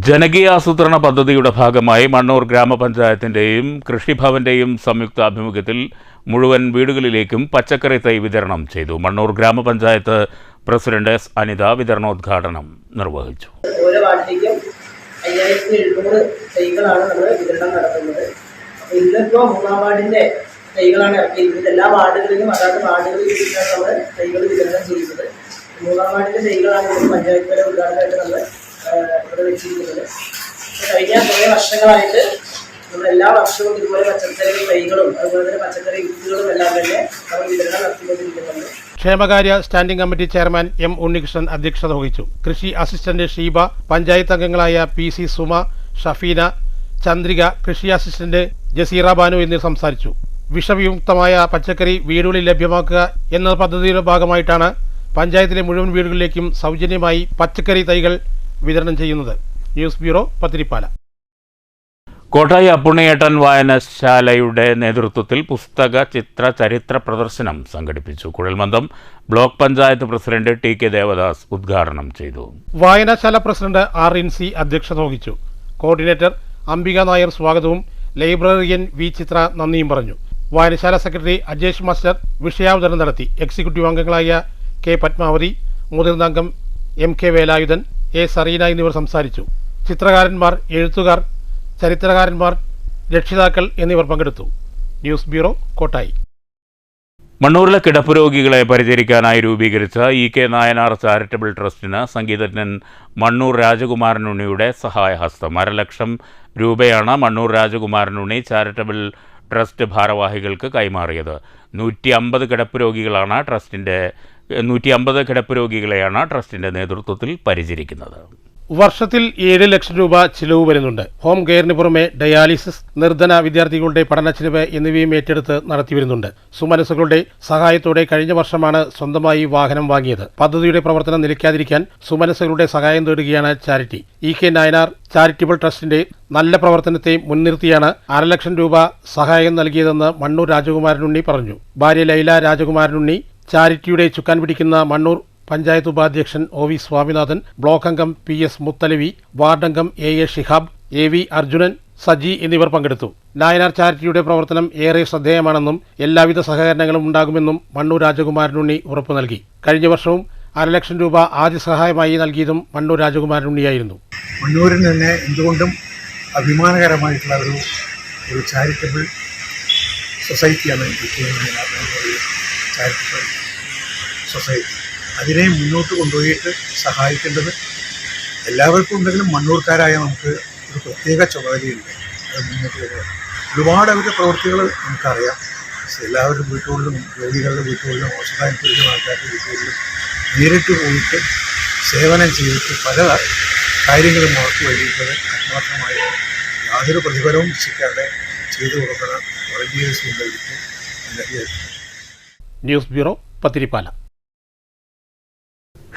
ജനകീയാസൂത്രണ പദ്ധതിയുടെ ഭാഗമായി മണ്ണൂർ ഗ്രാമപഞ്ചായത്തിൻ്റെയും കൃഷിഭവൻ്റെയും സംയുക്ത ആഭിമുഖ്യത്തിൽ മുഴുവൻ വീടുകളിലേക്കും പച്ചക്കറി തൈ വിതരണം ചെയ്തു. മണ്ണൂർ ഗ്രാമപഞ്ചായത്ത് പ്രസിഡന്റ് S. അനിത വിതരണോദ്ഘാടനം നിർവഹിച്ചു. ഓരോ വാർഡിലേക്കും 5700 തൈകളാണ് നമ്മൾ വിതരണം നടത്തുന്നത്. ഇന്നിപ്പോൾ 3-ാം വാർഡിൻ്റെ തൈകളാണ് ഇറക്കിയിരിക്കുന്നത്. എല്ലാ വാർഡുകളിലും അതാത് വാർഡുകളിൽ നമ്മൾ തൈകൾ വിതരണം ചെയ്യുന്നത്. 3-ാം വാർഡിൻ്റെ തൈകളാണ് പഞ്ചായത്ത് തല ഉദ്ഘാടനമായിട്ട് നമ്മൾ ഇവിടെ വെച്ചിരിക്കുന്നത്. കഴിഞ്ഞ കുറേ വർഷങ്ങളായിട്ട് നമ്മൾ എല്ലാ വർഷവും ഇതുപോലെ പച്ചക്കറി തൈകളും അതുപോലെ തന്നെ പച്ചക്കറി വിത്തുകളും എല്ലാം തന്നെ നമ്മൾ വിതരണം നടത്തിക്കൊണ്ടിരിക്കുന്നുണ്ട്. ക്ഷേമകാര്യ standing committee chairman M. Unnikrishnan അധ്യക്ഷത വഹിച്ചു. കൃഷി അസിസ്റ്റന്റ് ഷീബ, പഞ്ചായത്ത് അംഗങ്ങളായ PC സുമ, ഷഫീന, ചന്ദ്രിക, കൃഷി അസിസ്റ്റന്റ് ജസീറ ബാനു എന്നിവർ സംസാരിച്ചു. വിഷവിമുക്തമായ പച്ചക്കറി വീടുകളിൽ ലഭ്യമാക്കുക എന്ന പദ്ധതിയുടെ ഭാഗമായിട്ടാണ് പഞ്ചായത്തിലെ മുഴുവൻ വീടുകളിലേക്കും സൗജന്യമായി പച്ചക്കറി തൈകൾ വിതരണം ചെയ്യുന്നത്. News bureau, Pathirippala. കോട്ടായി അപ്പുണ്ണിയേട്ടൻ വായനശാലയുടെ നേതൃത്വത്തിൽ പുസ്തക ചിത്ര ചരിത്ര പ്രദർശനം സംഘടിപ്പിച്ചു. കുഴൽമന്ദം block panchayat president TK Devadas ഉദ്ഘാടനം ചെയ്തു. വായനശാല പ്രസിഡന്റ് R. ഇൻസി അധ്യക്ഷത വഹിച്ചു. കോർഡിനേറ്റർ അംബിക നായർ സ്വാഗതവും ലൈബ്രറിയൻ V. ചിത്ര നന്ദിയും പറഞ്ഞു. വായനശാല സെക്രട്ടറി അജേഷ് മാസ്റ്റർ വിഷയാവതരണം നടത്തി. എക്സിക്യൂട്ടീവ് അംഗങ്ങളായ K. പത്മാവതി, മുതിർന്ന അംഗം MK വേലായുധൻ, A. സറീന എന്നിവർ സംസാരിച്ചു. ചിത്രകാരന്മാർ, എഴുത്തുകാർ, ചരിത്രകാരന്മാർ, രക്ഷിതാക്കൾ എന്നിവർ പങ്കെടുത്തു. News bureau, Kottayi. മണ്ണൂരിലെ കിടപ്പ് രോഗികളെ പരിചരിക്കാനായി രൂപീകരിച്ച EK നായനാർ ചാരിറ്റബിൾ ട്രസ്റ്റിന് സംഗീതജ്ഞൻ മണ്ണൂർ രാജകുമാരനുണ്ണിയുടെ സഹായഹസ്തം. 1.5 ലക്ഷം രൂപയാണ് മണ്ണൂർ രാജകുമാരനുണ്ണി ചാരിറ്റബിൾ ട്രസ്റ്റ് ഭാരവാഹികൾക്ക് കൈമാറിയത്. 150 കിടപ്പ് രോഗികളെയാണ് ട്രസ്റ്റിന്റെ നേതൃത്വത്തിൽ പരിചരിക്കുന്നത്. വർഷത്തിൽ 7 ലക്ഷം രൂപ ചിലവ് വരുന്നുണ്ട്. ഹോം കെയറിന് പുറമെ ഡയാലിസിസ്, നിർധന വിദ്യാർത്ഥികളുടെ പഠന ചിലവ് എന്നിവയും ഏറ്റെടുത്ത് നടത്തിവരുന്നുണ്ട്. സുമനസ്സുകളുടെ സഹായത്തോടെ കഴിഞ്ഞ വർഷമാണ് സ്വന്തമായി വാഹനം വാങ്ങിയത്. പദ്ധതിയുടെ പ്രവർത്തനം നിലയ്ക്കാതിരിക്കാൻ സുമനസ്സുകളുടെ സഹായം തേടുകയാണ് ചാരിറ്റി. EK നായനാർ ചാരിറ്റബിൾ ട്രസ്റ്റിന്റെ നല്ല പ്രവർത്തനത്തെ മുൻനിർത്തിയാണ് 1.5 ലക്ഷം രൂപ സഹായം നൽകിയതെന്ന് മണ്ണൂർ രാജകുമാരനുണ്ണി പറഞ്ഞു. ഭാര്യ ലൈല രാജകുമാരനുണ്ണി, ചാരിറ്റിയുടെ ചുക്കാൻ പിടിക്കുന്ന മണ്ണൂർ പഞ്ചായത്ത് ഉപാധ്യക്ഷൻ OV സ്വാമിനാഥൻ, ബ്ലോക്ക് അംഗം PS മുത്തലവി, വാർഡംഗം AA Shihab, AV Arjunan, Saji എന്നിവർ പങ്കെടുത്തു. നായനാർ ചാരിറ്റിയുടെ പ്രവർത്തനം ഏറെ ശ്രദ്ധേയമാണെന്നും എല്ലാവിധ സഹകരണങ്ങളും ഉണ്ടാകുമെന്നും മണ്ണൂർ രാജകുമാരനുണ്ണി ഉറപ്പു നൽകി. കഴിഞ്ഞ വർഷവും 1.5 ലക്ഷം രൂപ ആദ്യ സഹായമായി നൽകിയതും മണ്ണൂർ രാജകുമാരനുണ്ണിയായിരുന്നു. മണ്ണൂരിന് തന്നെ എന്തുകൊണ്ടും അഭിമാനകരമായിട്ടുള്ള ഒരു ഒരു ചാരിറ്റബിൾ സൊസൈറ്റിയാണ് ഒരു ചാരിറ്റബിൾ സൊസൈറ്റി. അതിനെ മുന്നോട്ട് കൊണ്ടുപോയിട്ട് സഹായിക്കേണ്ടത് എല്ലാവർക്കും ഉണ്ടെങ്കിലും മണ്ണൂർക്കാരായ നമുക്ക് ഒരു പ്രത്യേക ചുമതലയുണ്ട്. അത് മുന്നോട്ട് കൊണ്ടുപോകാൻ ഒരുപാട് അവരുടെ പ്രവൃത്തികൾ നമുക്കറിയാം. എല്ലാവരുടെ വീട്ടുകളിലും രോഗികളുടെ വീട്ടുകളിലും ഹോസ്പിറ്റലിലും ആൾക്കാരുടെ വീട്ടുകളിലും നേരിട്ട് പോയിട്ട് സേവനം ചെയ്തിട്ട് പല കാര്യങ്ങളും അവർക്ക് വേണ്ടിയിട്ട് ആത്മാർത്ഥമായി യാതൊരു പ്രതിഫലവും ശിക്കാതെ ചെയ്തു കൊടുക്കുന്ന വളണ്ടിയേഴ്സ് ഉണ്ടായിരിക്കും. News bureau, Pathiripala.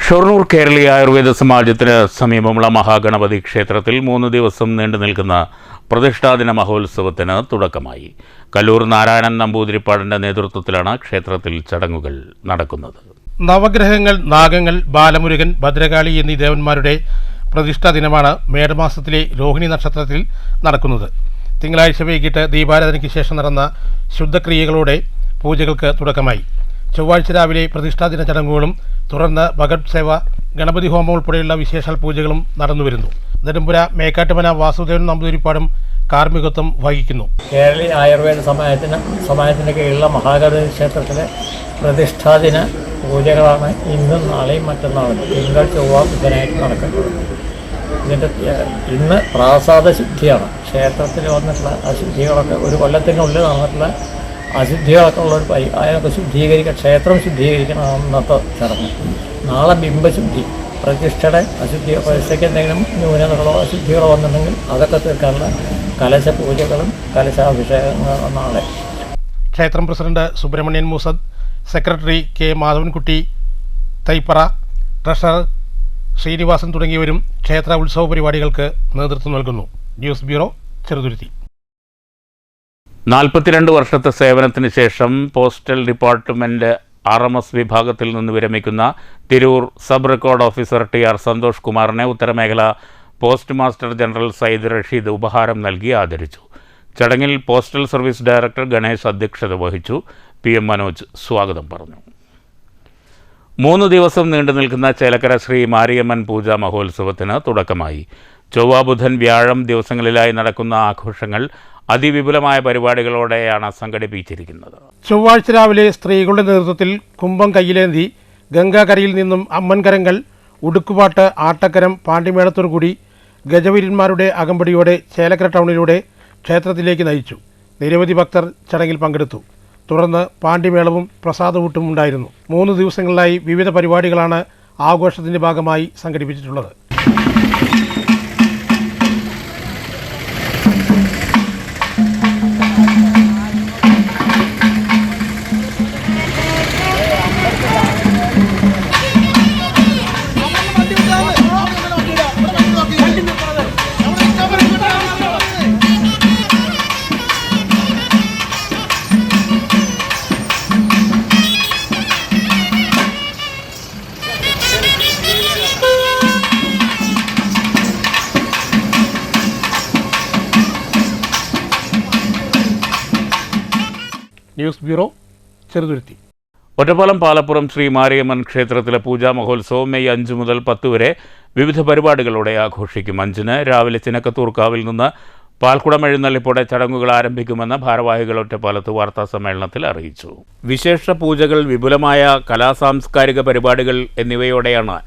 ഷൊർണൂർ കേരളീയ ആയുർവേദ സമാജത്തിന് സമീപമുള്ള മഹാഗണപതി ക്ഷേത്രത്തിൽ 3 ദിവസം നീണ്ടു നിൽക്കുന്ന പ്രതിഷ്ഠാദിന മഹോത്സവത്തിന് തുടക്കമായി. കല്ലൂർ നാരായണൻ നമ്പൂതിരിപ്പാടിൻ്റെ നേതൃത്വത്തിലാണ് ക്ഷേത്രത്തിൽ ചടങ്ങുകൾ നടക്കുന്നത്. നവഗ്രഹങ്ങൾ, നാഗങ്ങൾ, ബാലമുരുകൻ, ഭദ്രകാളി എന്നീ ദേവന്മാരുടെ പ്രതിഷ്ഠാ ദിനമാണ് മേടമാസത്തിലെ രോഹിണി നക്ഷത്രത്തിൽ നടക്കുന്നത്. തിങ്കളാഴ്ച വൈകിട്ട് ദീപാരാധനയ്ക്ക് ശേഷം നടന്ന ശുദ്ധക്രിയകളോടെ പൂജകൾക്ക് തുടക്കമായി. ചൊവ്വാഴ്ച രാവിലെ പ്രതിഷ്ഠാദിന ചടങ്ങുകളും തുടർന്ന് ഭഗവത് സേവ, ഗണപതി ഹോമം ഉൾപ്പെടെയുള്ള വിശേഷാൽ പൂജകളും നടന്നുവരുന്നു. നെടുമ്പുര മേക്കാട്ടുമന വാസുദേവൻ നമ്പൂതിരിപ്പാടും കാർമ്മികത്വം വഹിക്കുന്നു. കേരളീയ ആയുർവേദ സമാജത്തിൻ്റെ കീഴിലുള്ള മഹാഗണപതി ക്ഷേത്രത്തിലെ പ്രതിഷ്ഠാദിന പൂജകളാണ് ഇന്നും നാളെയും മറ്റന്നാളും തിങ്കൾ, ചൊവ്വ, ബുധനായിട്ട് നടക്കുന്നത്. ഇതിൻ്റെ ഇന്ന് പ്രാസാദ ശുദ്ധിയാണ്. ക്ഷേത്രത്തിൽ വന്നിട്ടുള്ള അശുദ്ധികളൊക്കെ ഒരു കൊല്ലത്തിനുള്ളിൽ നടന്നിട്ടുള്ള അശുദ്ധികളൊക്കെ ഉള്ളൊരു അതിനൊക്കെ ശുദ്ധീകരിക്കുക, ക്ഷേത്രം ശുദ്ധീകരിക്കണം അന്നത്തെ ചടങ്ങ്. നാളെ ബിംബശുദ്ധി, പ്രതിഷ്ഠയുടെ അശുദ്ധി, പൈസയ്ക്ക് എന്തെങ്കിലും ന്യൂനതകളോ അശുദ്ധികളോ വന്നിട്ടുണ്ടെങ്കിൽ അതൊക്കെ തീർക്കാനുള്ള കലശ പൂജകളും കലശാഭിഷേകങ്ങളും നാളെ. ക്ഷേത്രം president Subramanian Moosad, secretary K Madhavankutty Thaipara, treasurer Srinivasan തുടങ്ങിയവരും ക്ഷേത്ര ഉത്സവ പരിപാടികൾക്ക് നേതൃത്വം നൽകുന്നു. News bureau, Cheruthuruthy. 42 വർഷത്തെ സേവനത്തിന് ശേഷം പോസ്റ്റൽ ഡിപ്പാർട്ട്മെൻറ്റ് RMS വിഭാഗത്തിൽ നിന്ന് വിരമിക്കുന്ന Tirur sub record officer TR Santhosh കുമാറിനെ ഉത്തരമേഖല post master general Sayyid Rasheed ഉപഹാരം നൽകി ആദരിച്ചു. ചടങ്ങിൽ പോസ്റ്റൽ സർവീസ് ഡയറക്ടർ ഗണേഷ് അധ്യക്ഷത വഹിച്ചു. PM മനോജ് സ്വാഗതം പറഞ്ഞു. 3 ദിവസം നീണ്ടു നിൽക്കുന്ന ചേലക്കര ശ്രീ മാരിയമ്മൻ പൂജാ മഹോത്സവത്തിന് തുടക്കമായി. ചൊവ്വ, ബുധൻ, വ്യാഴം ദിവസങ്ങളിലായി നടക്കുന്ന ആഘോഷങ്ങൾ അതിവിപുലമായ പരിപാടികളോടെയാണ് സംഘടിപ്പിച്ചിരിക്കുന്നത്. ചൊവ്വാഴ്ച രാവിലെ സ്ത്രീകളുടെ നേതൃത്വത്തിൽ കുംഭം കയ്യിലേന്തി ഗംഗാകരയിൽ നിന്നും അമ്മൻകരങ്ങൾ, ഉടുക്കുപാട്ട്, ആട്ടക്കരം, പാണ്ടിമേളത്തോടുകൂടി ഗജവീരന്മാരുടെ അകമ്പടിയോടെ ചേലക്കര ടൗണിലൂടെ ക്ഷേത്രത്തിലേക്ക് നയിച്ചു. നിരവധി ഭക്തർ ചടങ്ങിൽ പങ്കെടുത്തു. തുടർന്ന് പാണ്ടിമേളവും പ്രസാദവൂട്ടും ഉണ്ടായിരുന്നു. 3 ദിവസങ്ങളിലായി വിവിധ പരിപാടികളാണ് ആഘോഷത്തിൻ്റെ ഭാഗമായി സംഘടിപ്പിച്ചിട്ടുള്ളത്. News bureau, Cheruthuruthy. ഒറ്റപ്പാലം പാലപ്പുറം ശ്രീ മാരിയമ്മൻ ക്ഷേത്രത്തിലെ പൂജാ മഹോത്സവം മെയ് 5 മുതൽ 10 വരെ വിവിധ പരിപാടികളോടെ ആഘോഷിക്കും. 5-ന് രാവിലെ ചിനക്കത്തൂർക്കാവിൽ നിന്ന് പാൽക്കുടം എഴുന്നള്ളിപ്പോടെ ചടങ്ങുകൾ ആരംഭിക്കുമെന്ന് ഭാരവാഹികൾ ഒറ്റപ്പാലത്ത് വാർത്താസമ്മേളനത്തിൽ അറിയിച്ചു. വിശേഷ പൂജകൾ, വിപുലമായ കലാസാംസ്കാരിക പരിപാടികൾ എന്നിവയോടെയാണ്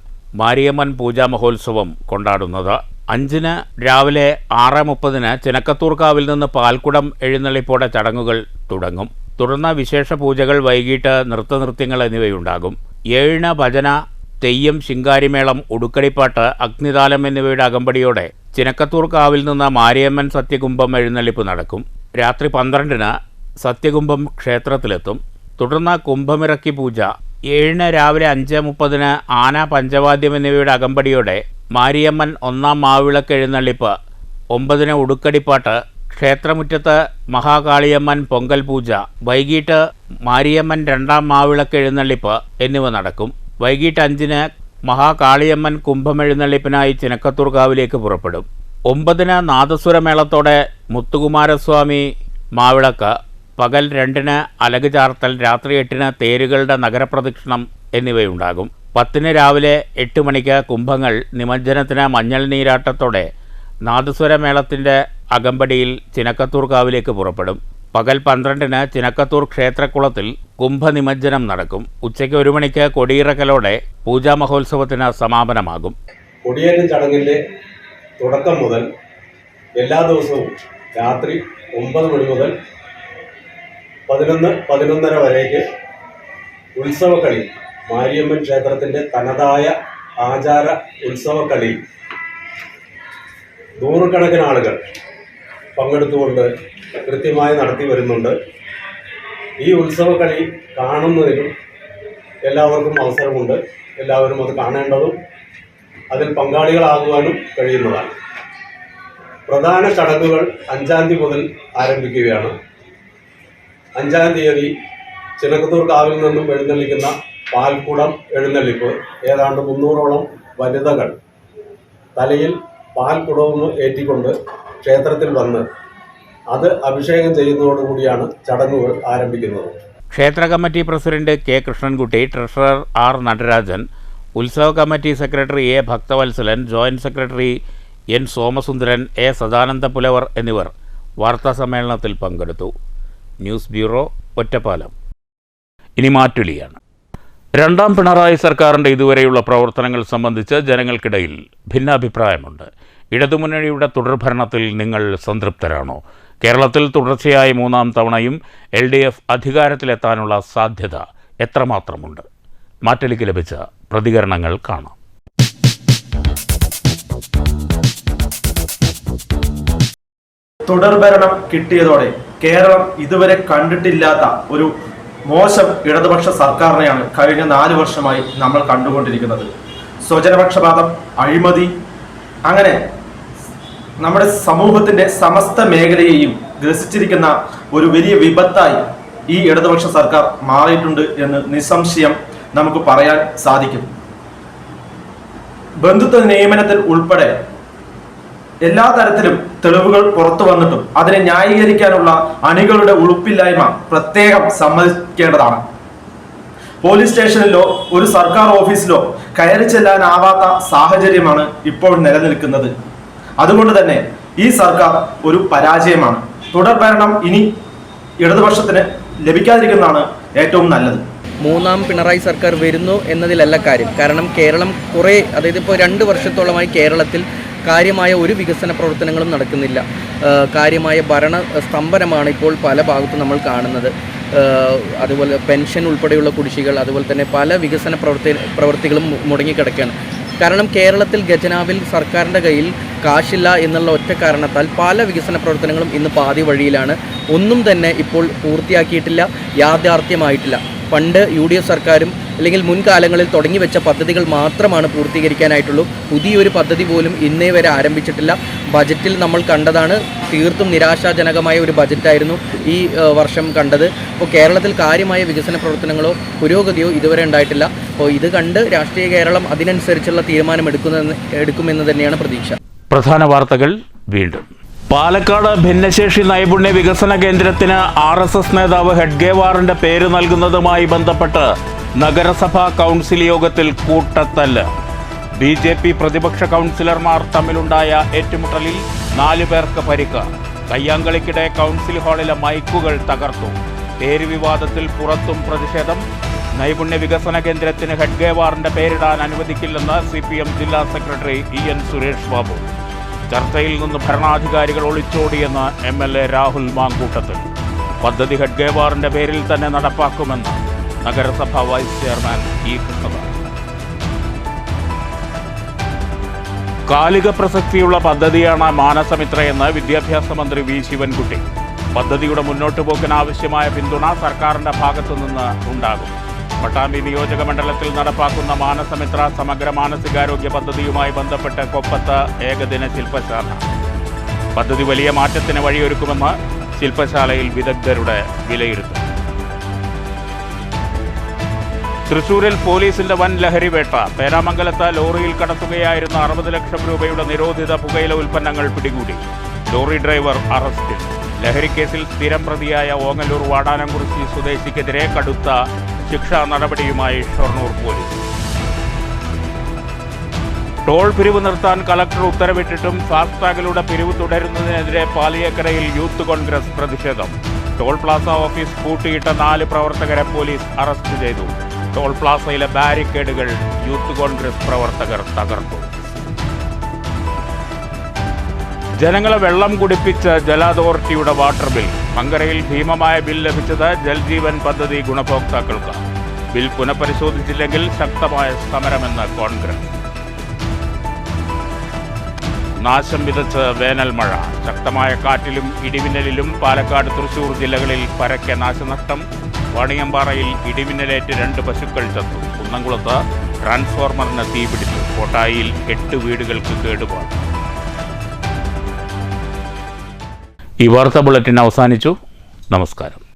മാരിയമ്മൻ പൂജാ മഹോത്സവം കൊണ്ടാടുന്നത്. 5-ന് രാവിലെ 6:30-ന് ചിനക്കത്തൂർക്കാവിൽ നിന്ന് പാൽക്കുടം എഴുന്നള്ളിപ്പോടെ ചടങ്ങുകൾ തുടങ്ങും. തുടർന്ന് വിശേഷ പൂജകൾ, വൈകിട്ട് നൃത്തനൃത്യങ്ങൾ എന്നിവയുണ്ടാകും. 7-ന് ഭജന, തെയ്യം, ശിങ്കാരിമേളം, ഉടുക്കടിപ്പാട്ട്, അഗ്നിതാലം എന്നിവയുടെ അകമ്പടിയോടെ ചിനക്കത്തൂർക്കാവിൽ നിന്ന് മാരിയമ്മൻ സത്യകുംഭം എഴുന്നള്ളിപ്പ് നടക്കും. രാത്രി 12-ന് സത്യകുംഭം ക്ഷേത്രത്തിലെത്തും. തുടർന്ന് കുംഭമിറക്കി പൂജ. 7-ന് രാവിലെ 5:30-ന് ആന, പഞ്ചവാദ്യം എന്നിവയുടെ അകമ്പടിയോടെ മാരിയമ്മൻ 1-ാം മാവിളക്ക് എഴുന്നള്ളിപ്പ്. 9-ന് ഉടുക്കടിപ്പാട്ട്. ക്ഷേത്രമുറ്റത്ത് മഹാകാളിയമ്മൻ പൊങ്കൽ പൂജ. വൈകിട്ട് മാരിയമ്മൻ 2-ാം മാവിളക്ക് എഴുന്നള്ളിപ്പ് എന്നിവ നടക്കും. വൈകിട്ട് 5-ന് മഹാകാളിയമ്മൻ കുംഭമെഴുന്നള്ളിപ്പിനായി ചിനക്കത്തൂർക്കാവിലേക്ക് പുറപ്പെടും. 9-ന് നാദസ്വരമേളത്തോടെ മുത്തുകുമാരസ്വാമി മാവിളക്ക്. പകൽ 2-ന് അലക് ചാർത്തൽ. രാത്രി 8-ന് തേരുകളുടെ നഗരപ്രദക്ഷിണം എന്നിവയുണ്ടാകും. 10-ന് രാവിലെ 8 മണിക്ക് കുംഭങ്ങൾ. നിമജ്ജനത്തിന് മഞ്ഞൾ നീരാട്ടത്തോടെ നാദസ്വരമേളത്തിൻ്റെ അകമ്പടിയിൽ ചിനക്കത്തൂർ കാവിലേക്ക് പുറപ്പെടും. പകൽ 12-ന് ചിനക്കത്തൂർ ക്ഷേത്രക്കുളത്തിൽ കുംഭനിമജ്ജനം നടക്കും. ഉച്ചയ്ക്ക് 1 മണിക്ക് കൊടിയിറക്കലോടെ പൂജാ മഹോത്സവത്തിന് സമാപനമാകും. കൊടിയേറ്റ ചടങ്ങിൻ്റെ തുടക്കം മുതൽ എല്ലാ ദിവസവും രാത്രി 9 മണി മുതൽ 11-11:30 വരേക്ക് ഉത്സവക്കളി, മാരിയമ്മൻ ക്ഷേത്രത്തിൻ്റെ തനതായ ആചാര ഉത്സവക്കളി നൂറുകണക്കിന് ആളുകൾ പങ്കെടുത്തുകൊണ്ട് കൃത്യമായി നടത്തി വരുന്നുണ്ട്. ഈ ഉത്സവക്കളി കാണുന്നതിനും എല്ലാവർക്കും അവസരമുണ്ട്. എല്ലാവരും അത് കാണേണ്ടതും അതിൽ പങ്കാളികളാകുവാനും കഴിയുന്നതാണ്. പ്രധാന ചടങ്ങുകൾ 5-ാം തീയതി മുതൽ ആരംഭിക്കുകയാണ്. 5-ാം തീയതി ചിനക്കത്തൂർ കാവിൽ നിന്നും എഴുന്നള്ളിക്കുന്ന പാൽക്കുടം എഴുന്നള്ളിപ്പ്, ഏതാണ്ട് 300ഓളം വനിതകൾ തലയിൽ പാൽക്കുടവും ഏറ്റിക്കൊണ്ട് ക്ഷേത്രത്തിൽ വന്ന് അത് അഭിഷേകം ചെയ്യുന്നതോടുകൂടിയാണ് ചടങ്ങുകൾ ആരംഭിക്കുന്നത്. ക്ഷേത്ര committee president K Krishnankutty, treasurer R Natarajan, ഉത്സവ committee secretary A Bhakthavatsalan, joint secretary N Somasundaran, A Sadananda Pulavar എന്നിവർ വാർത്താസമ്മേളനത്തിൽ പങ്കെടുത്തു. News bureau, Ottapalam. ഇനി മാറ്റുലിയാണ്. 2ാം പിണറായി സർക്കാരിൻ്റെ ഇതുവരെയുള്ള പ്രവർത്തനങ്ങൾ സംബന്ധിച്ച് ജനങ്ങൾക്കിടയിൽ ഭിന്നാഭിപ്രായമുണ്ട്. ഇടതുമുന്നണിയുടെ തുടർഭരണത്തിൽ നിങ്ങൾ സംതൃപ്തരാണോ? കേരളത്തിൽ തുടർച്ചയായി 3ാം തവണയും LDF അധികാരത്തിലെത്താനുള്ള സാധ്യത എത്രമാത്രമുണ്ട്? മാറ്റലിക്ക് ലഭിച്ച പ്രതികരണങ്ങൾ കാണാം. തുടർഭരണം കിട്ടിയതോടെ കേരളം ഇതുവരെ കണ്ടിട്ടില്ലാത്ത ഒരു മോശം ഇടതുപക്ഷ സർക്കാരിനെയാണ് കഴിഞ്ഞ 4 വർഷമായി നമ്മൾ കണ്ടുകൊണ്ടിരിക്കുന്നത്. സ്വജനപക്ഷപാതം, അഴിമതി, അങ്ങനെ നമ്മുടെ സമൂഹത്തിന്റെ സമസ്ത മേഖലയെയും ഗ്രസിച്ചിരിക്കുന്ന ഒരു വലിയ വിപത്തായി ഈ ഇടതുപക്ഷ സർക്കാർ മാറിയിട്ടുണ്ട് എന്ന് നിസ്സംശയം നമുക്ക് പറയാൻ സാധിക്കും. ബന്ധുത്വ നിയമനത്തിൽ ഉൾപ്പെടെ എല്ലാ തരത്തിലും തെളിവുകൾ പുറത്തു വന്നിട്ടും അതിനെ ന്യായീകരിക്കാനുള്ള അണികളുടെ ഉളുപ്പില്ലായ്മ പ്രത്യേകം സമ്മതിക്കേണ്ടതാണ്. പോലീസ് സ്റ്റേഷനിലോ ഒരു സർക്കാർ ഓഫീസിലോ കയറി ചെല്ലാനാവാത്ത സാഹചര്യമാണ് ഇപ്പോൾ നിലനിൽക്കുന്നത്. അതുകൊണ്ട് തന്നെ ഈ സർക്കാർ ഒരു പരാജയമാണ്. തുടർഭരണം ഇനി ഇടതുപക്ഷത്തിന് ലഭിക്കാതിരിക്കുന്നതാണ് ഏറ്റവും നല്ലത്. 3ാം പിണറായി സർക്കാർ വരുന്നു എന്നതിലല്ല കാര്യം. കാരണം കേരളം അതായത് ഇപ്പോൾ 2 വർഷത്തോളമായി കേരളത്തിൽ കാര്യമായ ഒരു വികസന പ്രവർത്തനങ്ങളും നടക്കുന്നില്ല. കാര്യമായ ഭരണ സ്തംഭനമാണ് ഇപ്പോൾ പല ഭാഗത്തും നമ്മൾ കാണുന്നത്. അതുപോലെ പെൻഷൻ ഉൾപ്പെടെയുള്ള കുടിശ്ശികൾ, അതുപോലെ തന്നെ പല വികസന പ്രവൃത്തികളും മുടങ്ങിക്കിടക്കുകയാണ്. കാരണം കേരളത്തിൽ ഖജനാവിൽ സർക്കാരിൻ്റെ കയ്യിൽ കാശില്ല എന്നുള്ള ഒറ്റ കാരണത്താൽ പല വികസന പ്രവർത്തനങ്ങളും ഇന്ന് പാതി വഴിയിലാണ്. ഒന്നും തന്നെ ഇപ്പോൾ പൂർത്തിയാക്കിയിട്ടില്ല, യാഥാർത്ഥ്യമായിട്ടില്ല. പണ്ട് UDF സർക്കാരും അല്ലെങ്കിൽ മുൻകാലങ്ങളിൽ തുടങ്ങി വെച്ച പദ്ധതികൾ മാത്രമാണ് പൂർത്തീകരിക്കാനായിട്ടുള്ളൂ. പുതിയൊരു പദ്ധതി പോലും ഇന്നേ വരെ ആരംഭിച്ചിട്ടില്ല. ബജറ്റിൽ നമ്മൾ കണ്ടതാണ്, തീർത്തും നിരാശാജനകമായ ഒരു ബജറ്റായിരുന്നു ഈ വർഷം കണ്ടത്. അപ്പോൾ കേരളത്തിൽ കാര്യമായ വികസന പ്രവർത്തനങ്ങളോ പുരോഗതിയോ ഇതുവരെ ഉണ്ടായിട്ടില്ല. അപ്പോൾ ഇത് കണ്ട് രാഷ്ട്രീയ കേരളം അതിനനുസരിച്ചുള്ള തീരുമാനം എടുക്കുമെന്ന് തന്നെയാണ് പ്രതീക്ഷ. പ്രധാന വാർത്തകൾ വീണ്ടും. പാലക്കാട് ഭിന്നശേഷി നൈപുണ്യ വികസന കേന്ദ്രത്തിന് RSS നേതാവ് ഹെഡ്ഗേവാറിന്റെ പേര് നൽകുന്നതുമായി ബന്ധപ്പെട്ട് നഗരസഭാ കൗൺസിൽ യോഗത്തിൽ കൂട്ടത്തല്ല്. BJP പ്രതിപക്ഷ കൗൺസിലർമാർ തമ്മിലുണ്ടായ ഏറ്റുമുട്ടലിൽ 4 പേർക്ക് പരിക്ക്. കയ്യാങ്കളിക്കിടെ കൗൺസിൽ ഹാളിലെ മൈക്കുകൾ തകർത്തു. പേര് വിവാദത്തിൽ പുറത്തും പ്രതിഷേധം. നൈപുണ്യ വികസന കേന്ദ്രത്തിന് ഹെഡ്ഗേവാറിന്റെ പേരിടാൻ അനുവദിക്കില്ലെന്ന് CPM ജില്ലാ സെക്രട്ടറി EN സുരേഷ് ബാബു. ചർച്ചയിൽ നിന്ന് ഭരണാധികാരികൾ ഒളിച്ചോടിയെന്ന് MLA രാഹുൽ മാങ്കൂട്ടത്തിൽ. പദ്ധതി ഹെഡ്ഗേവാറിന്റെ പേരിൽ തന്നെ നടപ്പാക്കുമെന്ന് നഗരസഭാ വൈസ് ചെയർമാൻ E കൃഷ്ണദാസ്. കാലിക പ്രസക്തിയുള്ള പദ്ധതിയാണ് മാനസമിത്രയെന്ന് വിദ്യാഭ്യാസ മന്ത്രി V ശിവൻകുട്ടി. പദ്ധതിയുടെ മുന്നോട്ടുപോക്കിനാവശ്യമായ പിന്തുണ സർക്കാരിന്റെ ഭാഗത്തുനിന്ന് ഉണ്ടാകും. പട്ടാമ്പി നിയോജക മണ്ഡലത്തിൽ നടപ്പാക്കുന്ന മാനസമിത്ര സമഗ്ര മാനസികാരോഗ്യ പദ്ധതിയുമായി ബന്ധപ്പെട്ട് കൊപ്പത്ത് ഏകദിന ശില്പശാല. പദ്ധതി വലിയ മാറ്റത്തിന് വഴിയൊരുക്കുമെന്ന് ശില്പശാലയിൽ വിദഗ്ധരുടെ വിലയിരുത്തൽ. തൃശൂരിൽ പോലീസിന്റെ വൻ ലഹരിവേട്ട. പേരാമംഗലത്ത് ലോറിയിൽ കടത്തുകയായിരുന്ന 60 ലക്ഷം രൂപയുടെ നിരോധിത പുകയില ഉൽപ്പന്നങ്ങൾ പിടികൂടി. ലോറി ഡ്രൈവർ അറസ്റ്റിൽ. ലഹരിക്കേസിൽ സ്ഥിരം പ്രതിയായ ഓങ്ങല്ലൂർ വാടാനംകുറിശി സ്വദേശിക്കെതിരെ കടുത്ത ശിക്ഷാ നടപടിയുമായി ഷൊർണൂർ പോലീസ്. ടോൾ പിരിവ് നിർത്താൻ കളക്ടർ ഉത്തരവിട്ടിട്ടും ഫാസ്ടാഗിലൂടെ പിരിവ് തുടരുന്നതിനെതിരെ പാലിയേക്കരയിൽ യൂത്ത് കോൺഗ്രസ് പ്രതിഷേധം. ടോൾ പ്ലാസ ഓഫീസ് പൂട്ടിയിട്ട 4 പ്രവർത്തകരെ പോലീസ് അറസ്റ്റ് ചെയ്തു. ടോൾ പ്ലാസയിലെ ബാരിക്കേഡുകൾ യൂത്ത് കോൺഗ്രസ് പ്രവർത്തകർ തകർത്തു. ജനങ്ങളെ വെള്ളം കുടിപ്പിച്ച ജല അതോറിറ്റിയുടെ വാട്ടർ ബിൽ. മങ്കരയിൽ ഭീമമായ ബിൽ ലഭിച്ചത് ജൽജീവൻ പദ്ധതി ഗുണഭോക്താക്കൾക്ക്. ബിൽ പുനഃപരിശോധിച്ചില്ലെങ്കിൽ ശക്തമായ സമരമെന്ന് കോൺഗ്രസ്. നാശം വിതച്ച് വേനൽ മഴ. ശക്തമായ കാറ്റിലും ഇടിമിന്നലിലും പാലക്കാട്, തൃശൂർ ജില്ലകളിൽ പരക്കെ നാശനഷ്ടം. വാണിയമ്പാറയിൽ ഇടിമിന്നലേറ്റ് 2 പശുക്കൾ ചത്തു. കുന്നംകുളത്ത് ട്രാൻസ്ഫോർമറിന് തീപിടിച്ചു. കോട്ടായിൽ 8 വീടുകൾക്ക് കേടുപാട്. ഈ വാർത്താ ബുള്ളറ്റിൻ അവസാനിച്ചു. നമസ്കാരം.